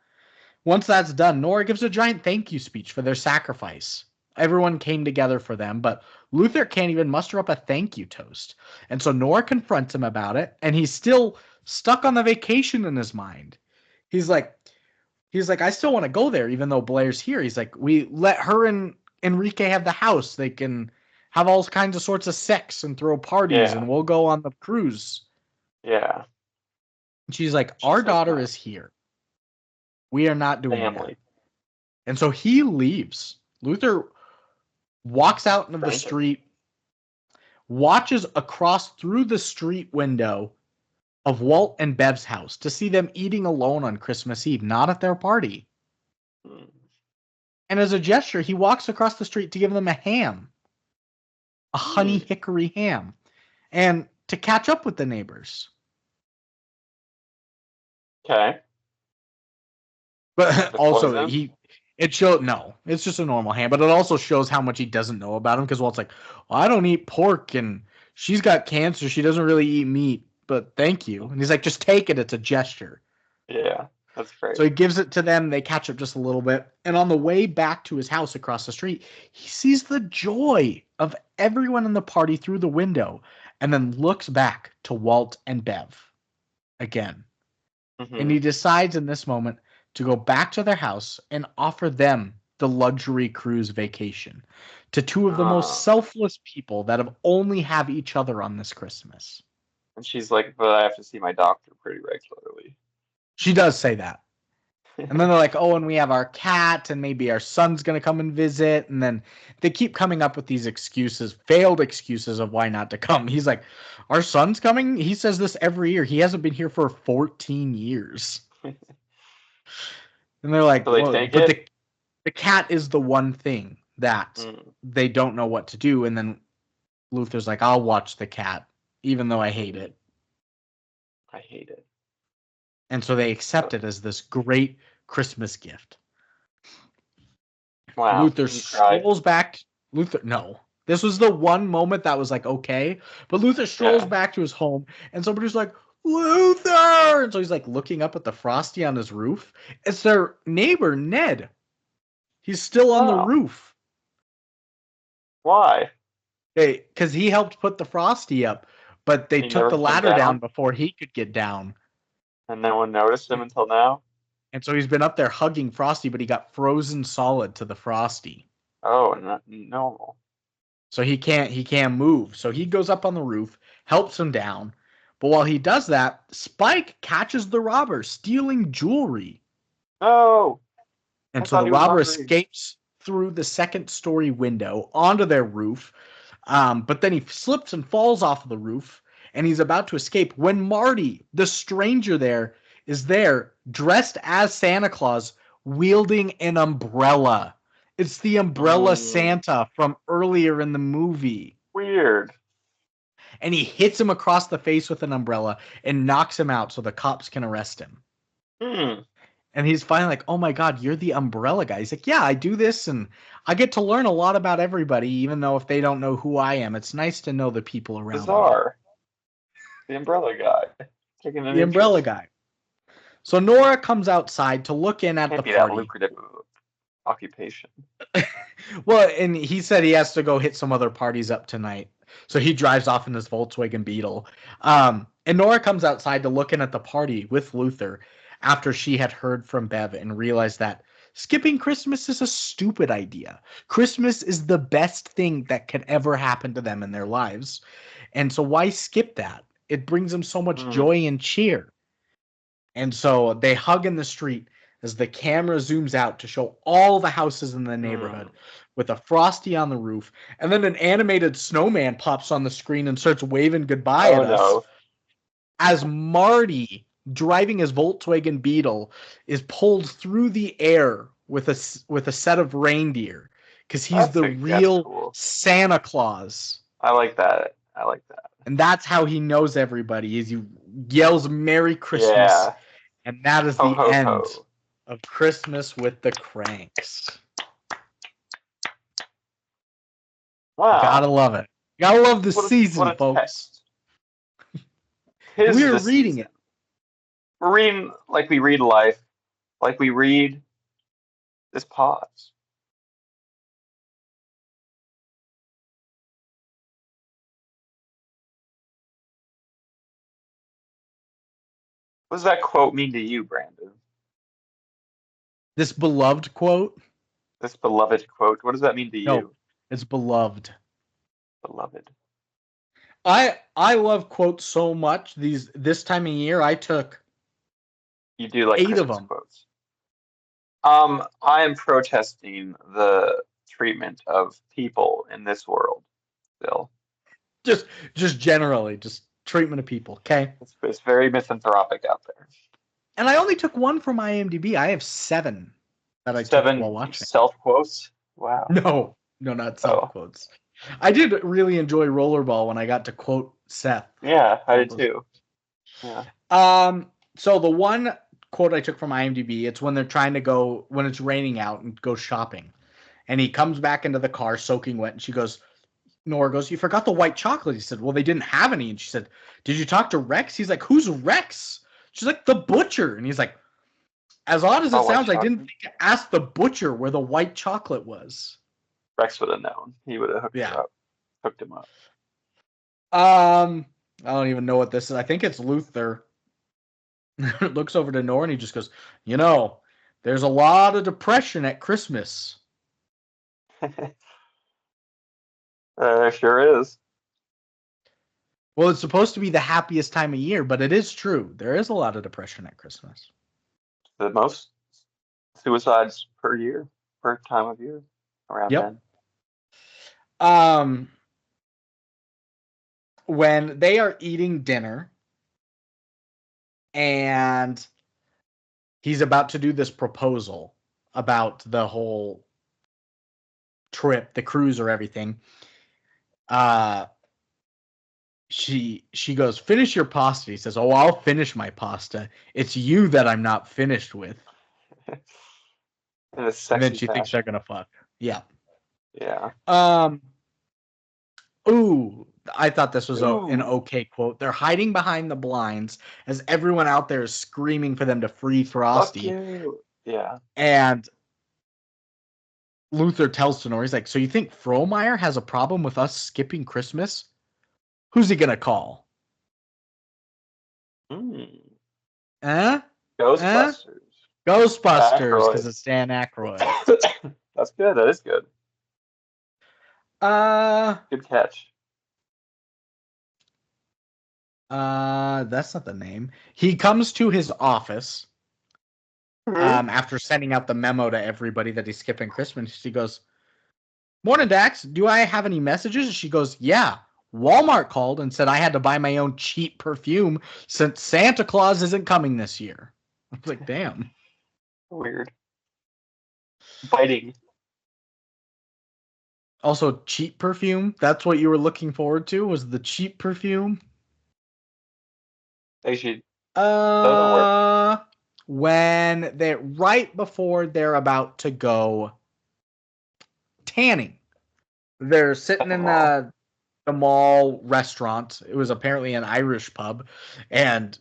once that's done, Nora gives a giant thank you speech for their sacrifice. Everyone came together for them, but Luther can't even muster up a thank you toast. And so Nora confronts him about it, and he's still stuck on the vacation in his mind. He's like, I still want to go there, even though Blair's here. He's like, we let her and Enrique have the house. They can have all kinds of sorts of sex and throw parties, and we'll go on the cruise. Yeah. And she's like, our daughter is here. We are not doing that. And so he leaves. Luther walks out into the street, watches across through the street window of Walt and Bev's house to see them eating alone on Christmas Eve, not at their party. And as a gesture, he walks across the street to give them a ham, a honey hickory ham, and to catch up with the neighbors. Okay. But also, it's just a normal ham, but it also shows how much he doesn't know about him, because Walt's like, well, I don't eat pork, and she's got cancer. She doesn't really eat meat, but thank you. And he's like, just take it. It's a gesture. Yeah, that's great. So he gives it to them. They catch up just a little bit. And on the way back to his house across the street, he sees the joy of everyone in the party through the window, and then looks back to Walt and Bev again. And he decides in this moment to go back to their house and offer them the luxury cruise vacation to two of the most selfless people that have only have each other on this Christmas. And she's like, but I have to see my doctor pretty regularly. She does say that. And then they're like, oh, and we have our cat, and maybe our son's going to come and visit. And then they keep coming up with these excuses, failed excuses of why not to come. He's like, our son's coming? He says this every year. He hasn't been here for 14 years. And they're like, well, but the cat is the one thing that they don't know what to do. And then Luther's like, I'll watch the cat, even though I hate it. I hate it. And so they accept it as this great Christmas gift. Wow. Luther strolls back. No. This was the one moment that was like, okay. But Luther strolls back to his home, and somebody's like, Luther! And so he's like looking up at the frosty on his roof. It's their neighbor, Ned. He's still on the roof. Why? Because he helped put the frosty up, but they took the ladder down before he could get down. And no one noticed him until now? And so he's been up there hugging Frosty, but he got frozen solid to the Frosty. Oh, not normal. So he can't move. So he goes up on the roof, helps him down. But while he does that, Spike catches the robber stealing jewelry. Oh! And so the robber escapes through the second-story window onto their roof. But then he slips and falls off of the roof, and he's about to escape when Marty, the stranger there, is there dressed as Santa Claus, wielding an umbrella. It's the umbrella Santa from earlier in the movie. Weird. And he hits him across the face with an umbrella and knocks him out so the cops can arrest him. And he's finally like, oh my God, you're the umbrella guy. He's like, yeah, I do this and I get to learn a lot about everybody, even though if they don't know who I am, it's nice to know the people around Bizarre. Me. The umbrella guy. The umbrella guy. So Nora comes outside to look in at the party. That lucrative occupation. Well, and he said he has to go hit some other parties up tonight. So he drives off in his Volkswagen Beetle. And Nora comes outside to look in at the party with Luther after she had heard from Bev and realized that skipping Christmas is a stupid idea. Christmas is the best thing that could ever happen to them in their lives. And so why skip that? It brings them so much joy and cheer. And so they hug in the street as the camera zooms out to show all the houses in the neighborhood with a Frosty on the roof. And then an animated snowman pops on the screen and starts waving goodbye at us. As Marty, driving his Volkswagen Beetle, is pulled through the air with a set of reindeer. Because he's the real Santa Claus. I like that. And that's how he knows everybody, is he yells Merry Christmas. Yeah. And that is the end of Christmas with the Kranks. Wow. You gotta love it. You gotta love the season, folks. We're reading it. We're reading like we read life. Like we read this pause. What does that quote mean to you, Brandon? This beloved quote? This beloved quote. What does that mean to No, you? it's beloved. Beloved. I love quotes so much. This time of year, I took You do like 8 of Christmas them. quotes. I am protesting the treatment of people in this world still. Just generally, just treatment of people. Okay. It's very misanthropic out there. And I only took 1 from IMDb. I have 7 that I took while 7 watching. self-quotes? Wow. No, not self quotes. I did really enjoy Rollerball when I got to quote Seth. Yeah, I did too. Yeah. So the one quote I took from IMDb, it's when they're trying to go, when it's raining out and go shopping. And he comes back into the car soaking wet, and Nora goes, "You forgot the white chocolate." He said, "Well, they didn't have any." And she said, "Did you talk to Rex?" He's like, "Who's Rex?" She's like, "The butcher." And he's like, as odd as it sounds, I didn't think to ask the butcher where the white chocolate was. Rex would have known. He would have hooked him up. I don't even know what this is. I think it's Luther. Looks over to Nora and he just goes, there's a lot of depression at Christmas. There sure is. Well, it's supposed to be the happiest time of year, but it is true. There is a lot of depression at Christmas. The most suicides per time of year around then. When they are eating dinner and he's about to do this proposal about the whole trip, the cruise or everything, she goes, "Finish your pasta." He says, "Oh, I'll finish my pasta. It's you that I'm not finished with." And then she thinks they're gonna fuck. Yeah. Yeah. Ooh, I thought this was an okay quote. They're hiding behind the blinds as everyone out there is screaming for them to free Frosty. Fuck you. Yeah. And Luther tells Tenor, he's like, "So you think Frohmeyer has a problem with us skipping Christmas? Who's he gonna call?" Ghostbusters. Ghostbusters, because it's Dan Aykroyd. That's good. That is good. Good catch. That's not the name. He comes to his office after sending out the memo to everybody that he's skipping Christmas. He goes, "Morning, Dax. Do I have any messages?" She goes, "Yeah. Walmart called and said I had to buy my own cheap perfume since Santa Claus isn't coming this year." I was like, damn. Weird. Biting. Also, cheap perfume? That's what you were looking forward to? Was the cheap perfume? They should. When right before they're about to go tanning, they're sitting in the mall restaurant. It was apparently an Irish pub, and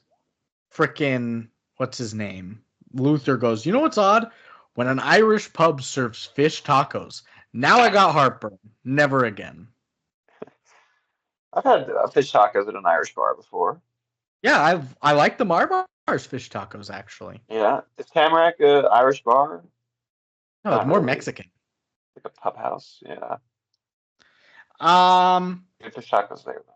frickin' what's his name? Luther goes, "You know what's odd? When an Irish pub serves fish tacos, now I got heartburn. Never again." I've had fish tacos at an Irish bar before. Yeah, I like the Marbar's fish tacos actually. Yeah, is Tamarack an Irish bar? No, it's more Mexican. Like a pub house. Yeah. Good fish tacos there though.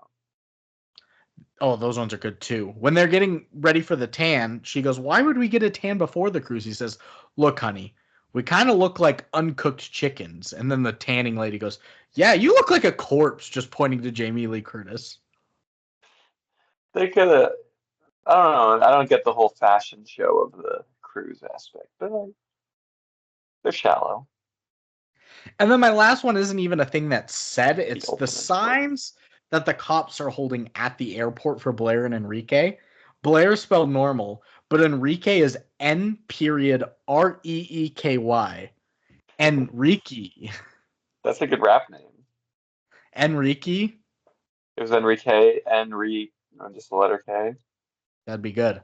Oh, those ones are good too. When they're getting ready for the tan, she goes, "Why would we get a tan before the cruise?" He says, "Look, honey, we kind of look like uncooked chickens." And then the tanning lady goes, "Yeah, you look like a corpse," just pointing to Jamie Lee Curtis. They could have. I don't know. I don't get the whole fashion show of the cruise aspect, but they're shallow. And then my last one isn't even a thing that's said. It's the signs that the cops are holding at the airport for Blair and Enrique. Blair spelled normal, but Enrique is N.Reeky. Enrique. That's a good rap name. Enrique. It was Enrique, just the letter K. That'd be good.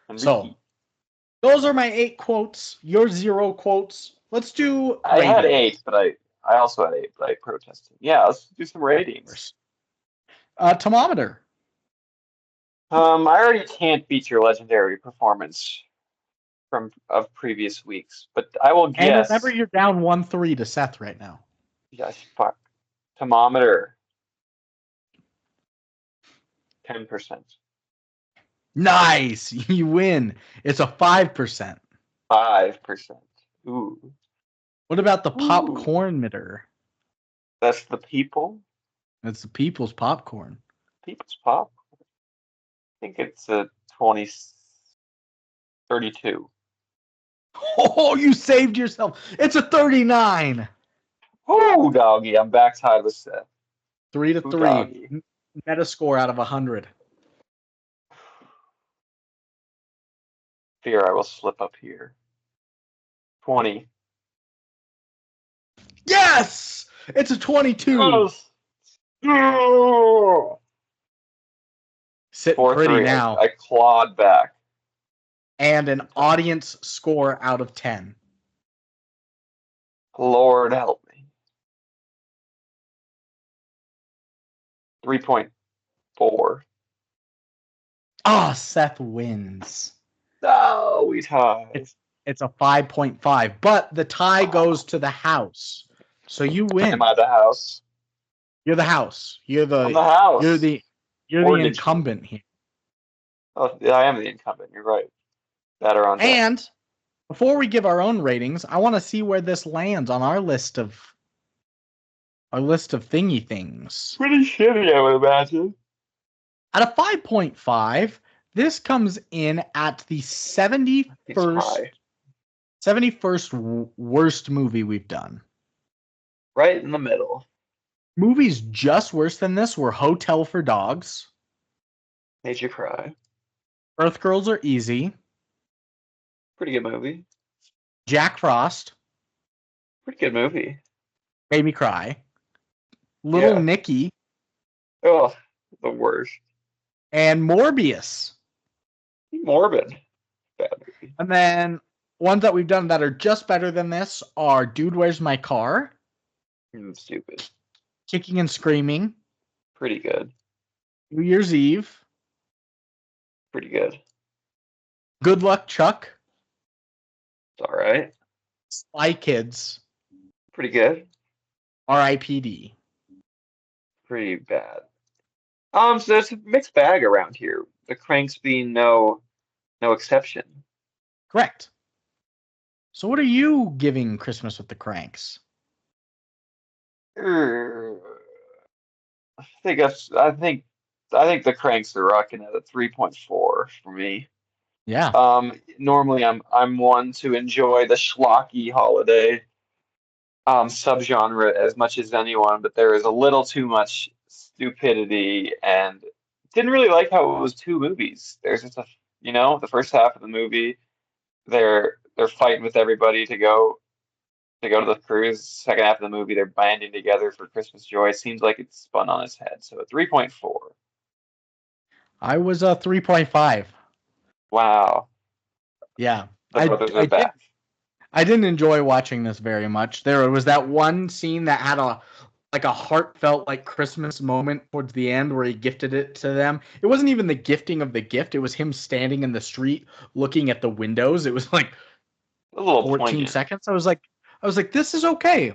Enrique. So, those are my 8 quotes. Your 0 quotes. Let's do. I had 8, but I also had 8, but I protested. Yeah, let's do some ratings. Thermometer. I already can't beat your legendary performance of previous weeks, but I will And remember, guess. you're down 1-3 to Seth right now. Yes, fuck. Thermometer. 10%. Nice, you win. It's a 5%. 5%. Ooh. What about the Ooh. popcorn meter? That's the people. It's the people's popcorn. People's pop. I think it's a 32. Oh, you saved yourself. It's a 39. Oh, doggy. I'm back tied with Seth. 3-3. Doggy. Meta score out of 100. Fear I will slip up here. 20. Yes! It's a 22. Yes! No! Sitting pretty 4-3. now. I clawed back. And an audience score out of 10. Lord help me. 3.4. Ah, Seth wins. No, we tied. It's a 5.5, but the tie goes to the house. So you win. Am I the house? You're the house. I'm the house. You're the incumbent here. Oh, yeah, I am the incumbent. You're right. Better on deck. And before we give our own ratings, I want to see where this lands on our list of thingy things. Pretty shitty, I would imagine. At a 5.5, this comes in at the 71st worst movie we've done. Right in the middle. Movies just worse than this were Hotel for Dogs. Made you cry. Earth Girls Are Easy. Pretty good movie. Jack Frost. Pretty good movie. Made me cry. Little Yeah. Nicky. Oh, the worst. And Morbius. Morbid. Bad movie. And then ones that we've done that are just better than this are Dude, Where's My Car? Stupid. Kicking and Screaming. Pretty good. New Year's Eve. Pretty good. Good Luck, Chuck. It's all right. Spy Kids. Pretty good. R.I.P.D. Pretty bad. So it's a mixed bag around here. The Kranks being no exception. Correct. So what are you giving Christmas with the Kranks? I think the Kranks are rocking at a 3.4 for me. Yeah. Normally I'm one to enjoy the schlocky holiday subgenre as much as anyone, but there is a little too much stupidity and didn't really like how it was two movies. There's just the first half of the movie, they're fighting with everybody to go to the cruise. Second half of the movie, they're banding together for Christmas joy. It seems like it's spun on its head. So a 3.4. I was a 3.5. Wow. Yeah. The brothers are back. I didn't enjoy watching this very much. There was that one scene that had a heartfelt Christmas moment towards the end where he gifted it to them. It wasn't even the gifting of the gift. It was him standing in the street looking at the windows. It was like A little 14 poignant. seconds. I was like, this is okay.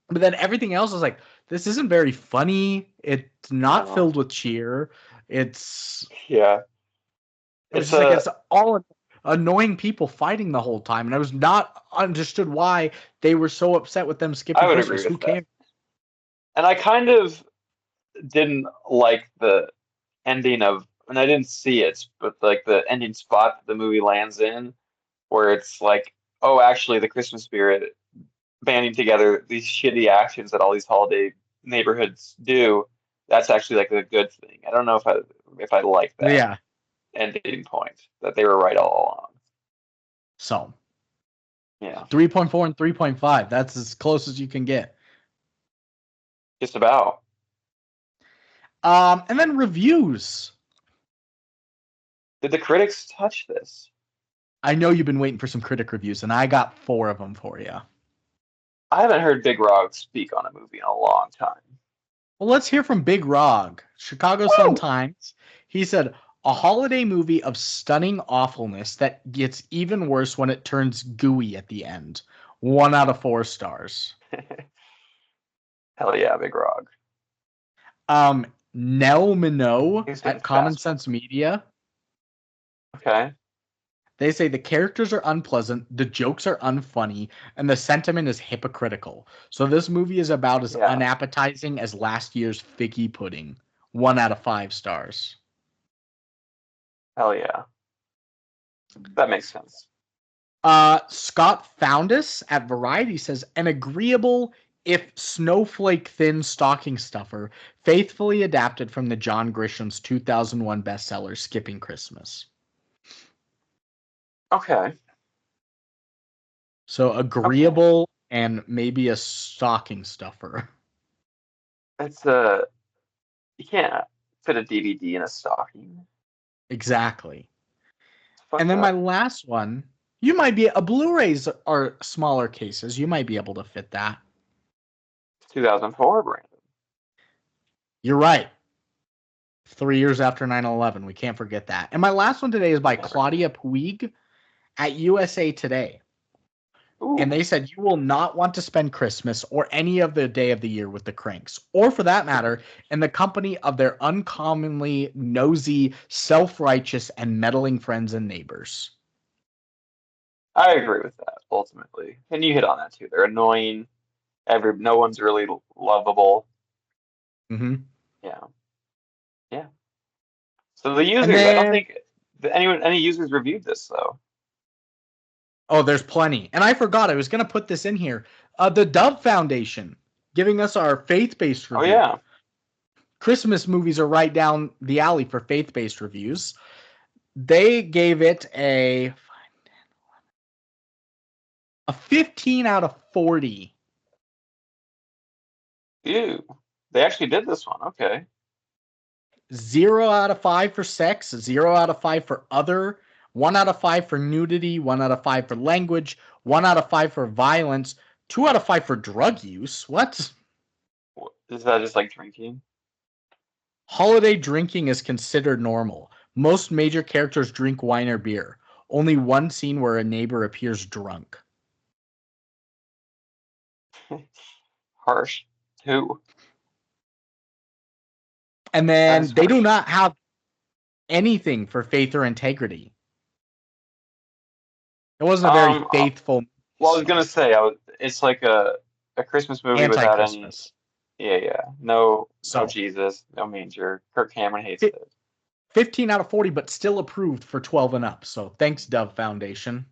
But then everything else was like, this isn't very funny. It's not filled with cheer. It's It's it's all annoying people fighting the whole time, and I was not understood why they were so upset with them skipping I would Christmas. agree Who with that. cares? And I kind of didn't like the ending of, and I didn't see it, but the ending spot that the movie lands in, where it's like, oh, actually, the Christmas spirit banding together these shitty actions that all these holiday neighborhoods do. That's actually a good thing. I don't know if I like that Yeah. ending point, that they were right all along. So, Yeah, 3.4 and 3.5. That's as close as you can get. just about. And then reviews. Did the critics touch this? I know you've been waiting for some critic reviews, and I got 4 of them for you. I haven't heard Big Rog speak on a movie in a long time. Well, let's hear from Big Rog, Chicago Sun-Times. He said, A holiday movie of stunning awfulness that gets even worse when it turns gooey at the end. 1 out of 4 stars. Hell yeah, Big Rog. Nell Minogue He's been at Common fast. Sense Media. Okay. They say the characters are unpleasant, the jokes are unfunny, and the sentiment is hypocritical. So this movie is about as Yeah. unappetizing as last year's figgy pudding. 1 out of 5 stars. Hell yeah. That makes sense. Scott Foundus at Variety says, an agreeable, if snowflake thin stocking stuffer, faithfully adapted from the John Grisham's 2001 bestseller, Skipping Christmas. Okay. So agreeable and maybe a stocking stuffer. It's you can't fit a DVD in a stocking. Exactly. Fuck And then up. my last one, you might be, Blu-rays are smaller cases. You might be able to fit that. 2004, Brandon. You're right. 3 years after 9/11. We can't forget that. And my last one today is by Claudia Puig at USA Today. Ooh. And they said, you will not want to spend Christmas or any of the day of the year with the Kranks, or for that matter, in the company of their uncommonly nosy, self-righteous, and meddling friends and neighbors. I agree with that, ultimately. And you hit on that too. They're annoying. No one's really lovable. Mm-hmm. Yeah. Yeah. So the users, then, I don't think any users reviewed this though. Oh, there's plenty. And I forgot, I was going to put this in here. The Dove Foundation giving us our faith-based review. Oh yeah. Christmas movies are right down the alley for faith-based reviews. They gave it a 15 out of 40. Ew. They actually did this one. Okay. 0 out of 5 for sex, 0 out of 5 for other, 1 out of 5 for nudity, 1 out of 5 for language, 1 out of 5 for violence, 2 out of 5 for drug use. What? Is that just like drinking? Holiday drinking is considered normal. Most major characters drink wine or beer. Only one scene where a neighbor appears drunk. Harsh. Who? And That then is they do harsh. not have anything for faith or integrity. It wasn't a very faithful movie, Well, I was gonna say, it's like a Christmas movie without any. anti-Christmas. Yeah. No So Jesus, no manger. Kirk Cameron hates it. 15 out of 40, but still approved for 12 and up. So thanks, Dove Foundation.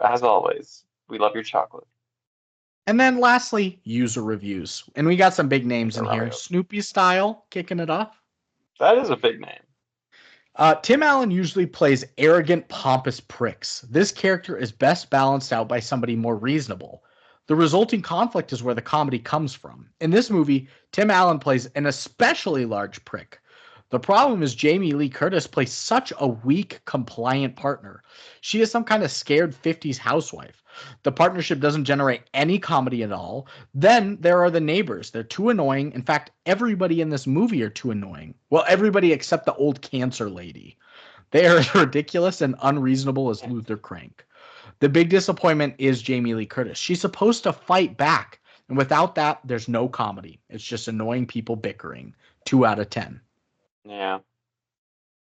As always, we love your chocolate. And then lastly, user reviews. And we got some big names in here. Snoopy Style kicking it off. That is a big name. Tim Allen usually plays arrogant, pompous pricks. This character is best balanced out by somebody more reasonable. The resulting conflict is where the comedy comes from. In this movie, Tim Allen plays an especially large prick. The problem is Jamie Lee Curtis plays such a weak, compliant partner. She is some kind of scared 50s housewife. The partnership doesn't generate any comedy at all. Then there are the neighbors. They're too annoying. In fact, everybody in this movie are too annoying. Well, everybody except the old cancer lady. They are as ridiculous and unreasonable as Luther Krank. The big disappointment is Jamie Lee Curtis. She's supposed to fight back. And without that, there's no comedy. It's just annoying people bickering. 2 out of 10. Yeah.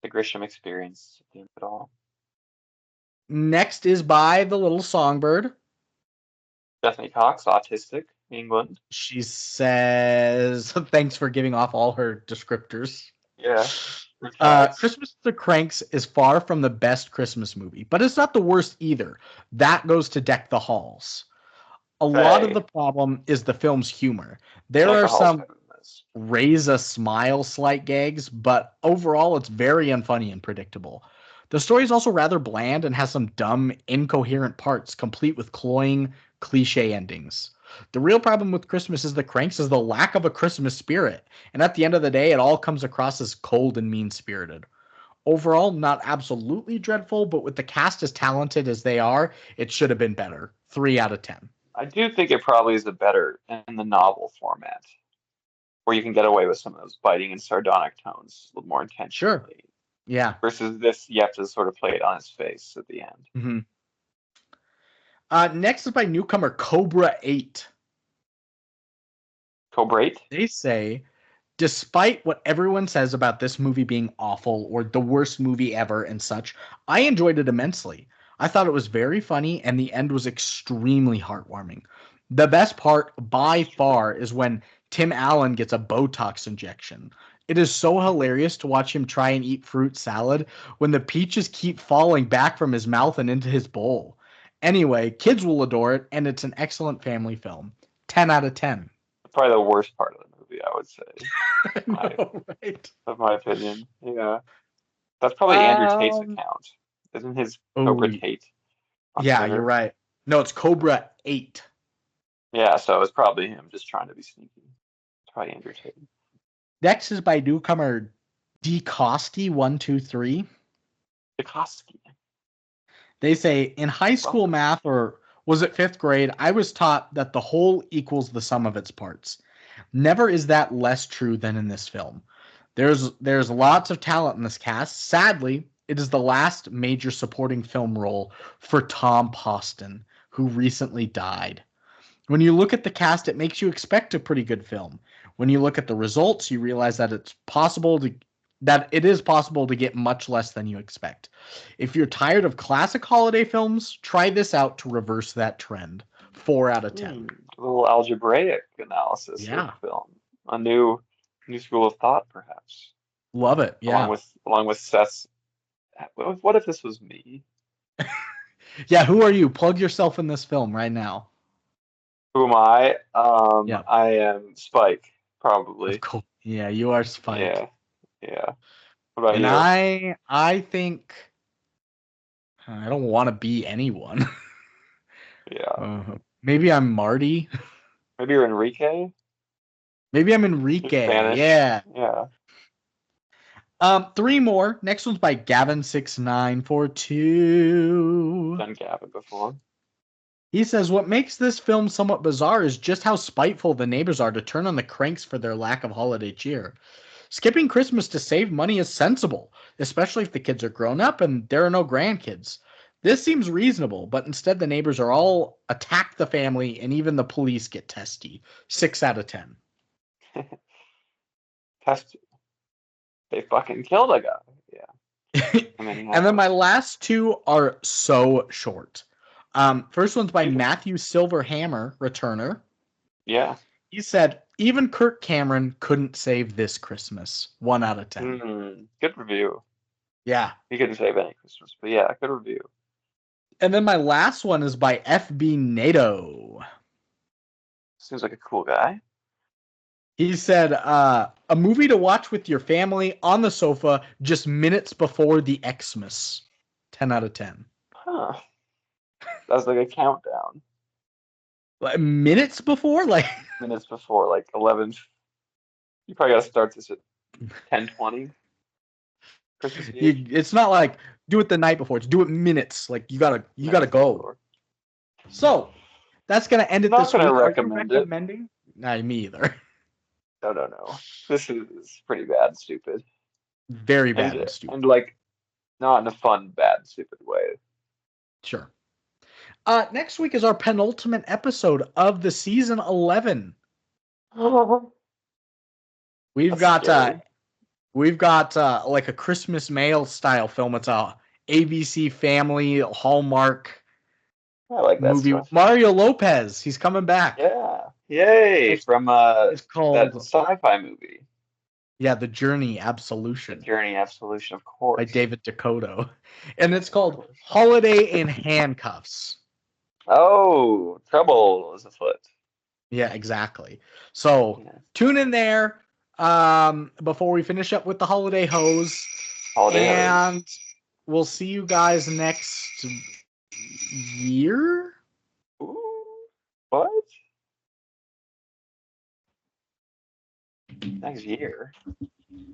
The Grisham experience at the end of it all. Next is by the little songbird. Stephanie Cox, autistic, England. She says, thanks for giving off all her descriptors. Yeah. Christmas the Kranks is far from the best Christmas movie, but it's not the worst either. That goes to Deck the Halls. A lot of the problem is the film's humor. There are some raise a smile slight gags, but overall it's very unfunny and predictable. The story is also rather bland and has some dumb, incoherent parts, complete with cloying, cliche endings. The real problem with Christmas is the Kranks is the lack of a Christmas spirit, and at the end of the day, it all comes across as cold and mean-spirited. Overall, not absolutely dreadful, but with the cast as talented as they are, it should have been better. 3 out of 10. I do think it probably is better in the novel format. where you can get away with some of those biting and sardonic tones a little more Sure. intentionally. Yeah. Versus this, you have to sort of play it on his face at the end. Mm-hmm. Next is by newcomer Cobra 8. Cobra 8? They say, despite what everyone says about this movie being awful or the worst movie ever and such, I enjoyed it immensely. I thought it was very funny, and the end was extremely heartwarming. The best part, by far, is when Tim Allen gets a Botox injection. It is so hilarious to watch him try and eat fruit salad when the peaches keep falling back from his mouth and into his bowl. Anyway, kids will adore it, and it's an excellent family film. 10 out of 10. Probably the worst part of the movie, I would say. I know, right? Of my opinion. Yeah. That's probably Andrew Tate's account. Isn't his Cobra Tate on yeah, Twitter? you're right. No, it's Cobra 8. Yeah, so it's probably him just trying to be sneaky. It's probably Andrew Tate. Next is by newcomer DeCosti123. DeCosti. They say, in high school math, or was it 5th grade, I was taught that the whole equals the sum of its parts. Never is that less true than in this film. There's lots of talent in this cast. Sadly, it is the last major supporting film role for Tom Poston, who recently died. When you look at the cast, it makes you expect a pretty good film. When you look at the results, you realize that it is possible to get much less than you expect. If you're tired of classic holiday films, try this out to reverse that trend. 4 out of 10. A little algebraic analysis of the film. A new school of thought, perhaps. Love it. Yeah. Along with Seth's. What if this was me? Yeah. Who are you? Plug yourself in this film right now. Who am I? I am Spike, probably. Cool. Yeah, you are Spike. Yeah. What about and you? I think I don't want to be anyone. Yeah. Maybe I'm Marty. Maybe you're Enrique. Maybe I'm Enrique. Spanish. Yeah. Yeah. 3 more. Next one's by Gavin6942. Done Gavin before. He says, what makes this film somewhat bizarre is just how spiteful the neighbors are to turn on the Kranks for their lack of holiday cheer. Skipping Christmas to save money is sensible, especially if the kids are grown up and there are no grandkids. This seems reasonable, but instead the neighbors are all attack the family and even the police get testy. 6 out of 10. Testy. They fucking killed a guy. Yeah. And then my last 2 are so short. First one's by Matthew Silverhammer, returner. Yeah. He said, even Kirk Cameron couldn't save this Christmas. 1 out of 10. Good review. Yeah. He couldn't save any Christmas, but yeah, good review. And then my last one is by FB NATO. Seems like a cool guy. He said, a movie to watch with your family on the sofa just minutes before the Xmas. 10 out of 10. Huh. That's like a countdown. Like, minutes before? Minutes before, like 11. You probably got to start this at 10:20. Christmas Eve. It's not like do it the night before. It's do it minutes. Like you gotta go. Before. So that's gonna end it this week. Not gonna recommend it. Nah, me either. No. This is pretty bad and stupid. Very bad and stupid. And like not in a fun, bad, and stupid way. Sure. Next week is our penultimate episode of the season 11. We've got like a Christmas mail style film. It's a ABC Family Hallmark movie. Mario Lopez, he's coming back. Yeah, yay! It's called that sci-fi movie. Yeah, The Journey Absolution. The Journey Absolution, of course. By David Dakota. And it's called Holiday in Handcuffs. Oh, trouble is afoot. Yeah, exactly. So tune in there before we finish up with the Holiday Hose. And we'll see you guys next year? Ooh, what? Next year?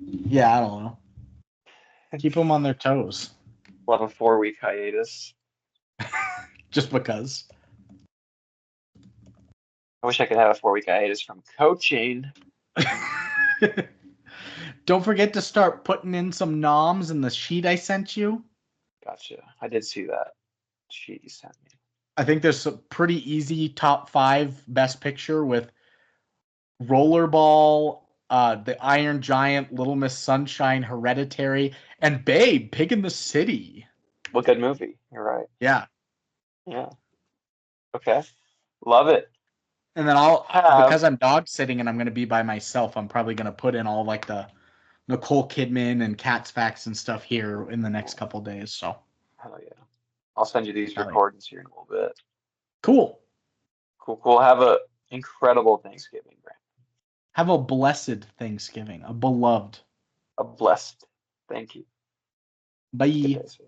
Yeah, I don't know. Keep them on their toes. We'll have a 4-week hiatus. Just because. I wish I could have a 4-week hiatus from coaching. Don't forget to start putting in some noms in the sheet I sent you. Gotcha. I did see that sheet you sent me. I think there's a pretty easy top 5 best picture with Rollerball, The Iron Giant, Little Miss Sunshine, Hereditary, and Babe, Pig in the City. What good movie. You're right. Yeah. Yeah. Okay. Love it. And then because I'm dog sitting and I'm going to be by myself, I'm probably going to put in all like the Nicole Kidman and Cats Facts and stuff here in the next couple days. So, hell yeah. I'll send you these Hell yeah. recordings here in a little bit. Cool. Cool. Have a incredible Thanksgiving, Brandon. Have a blessed Thanksgiving, a beloved. A blessed. Thank you. Bye. Good day, sir.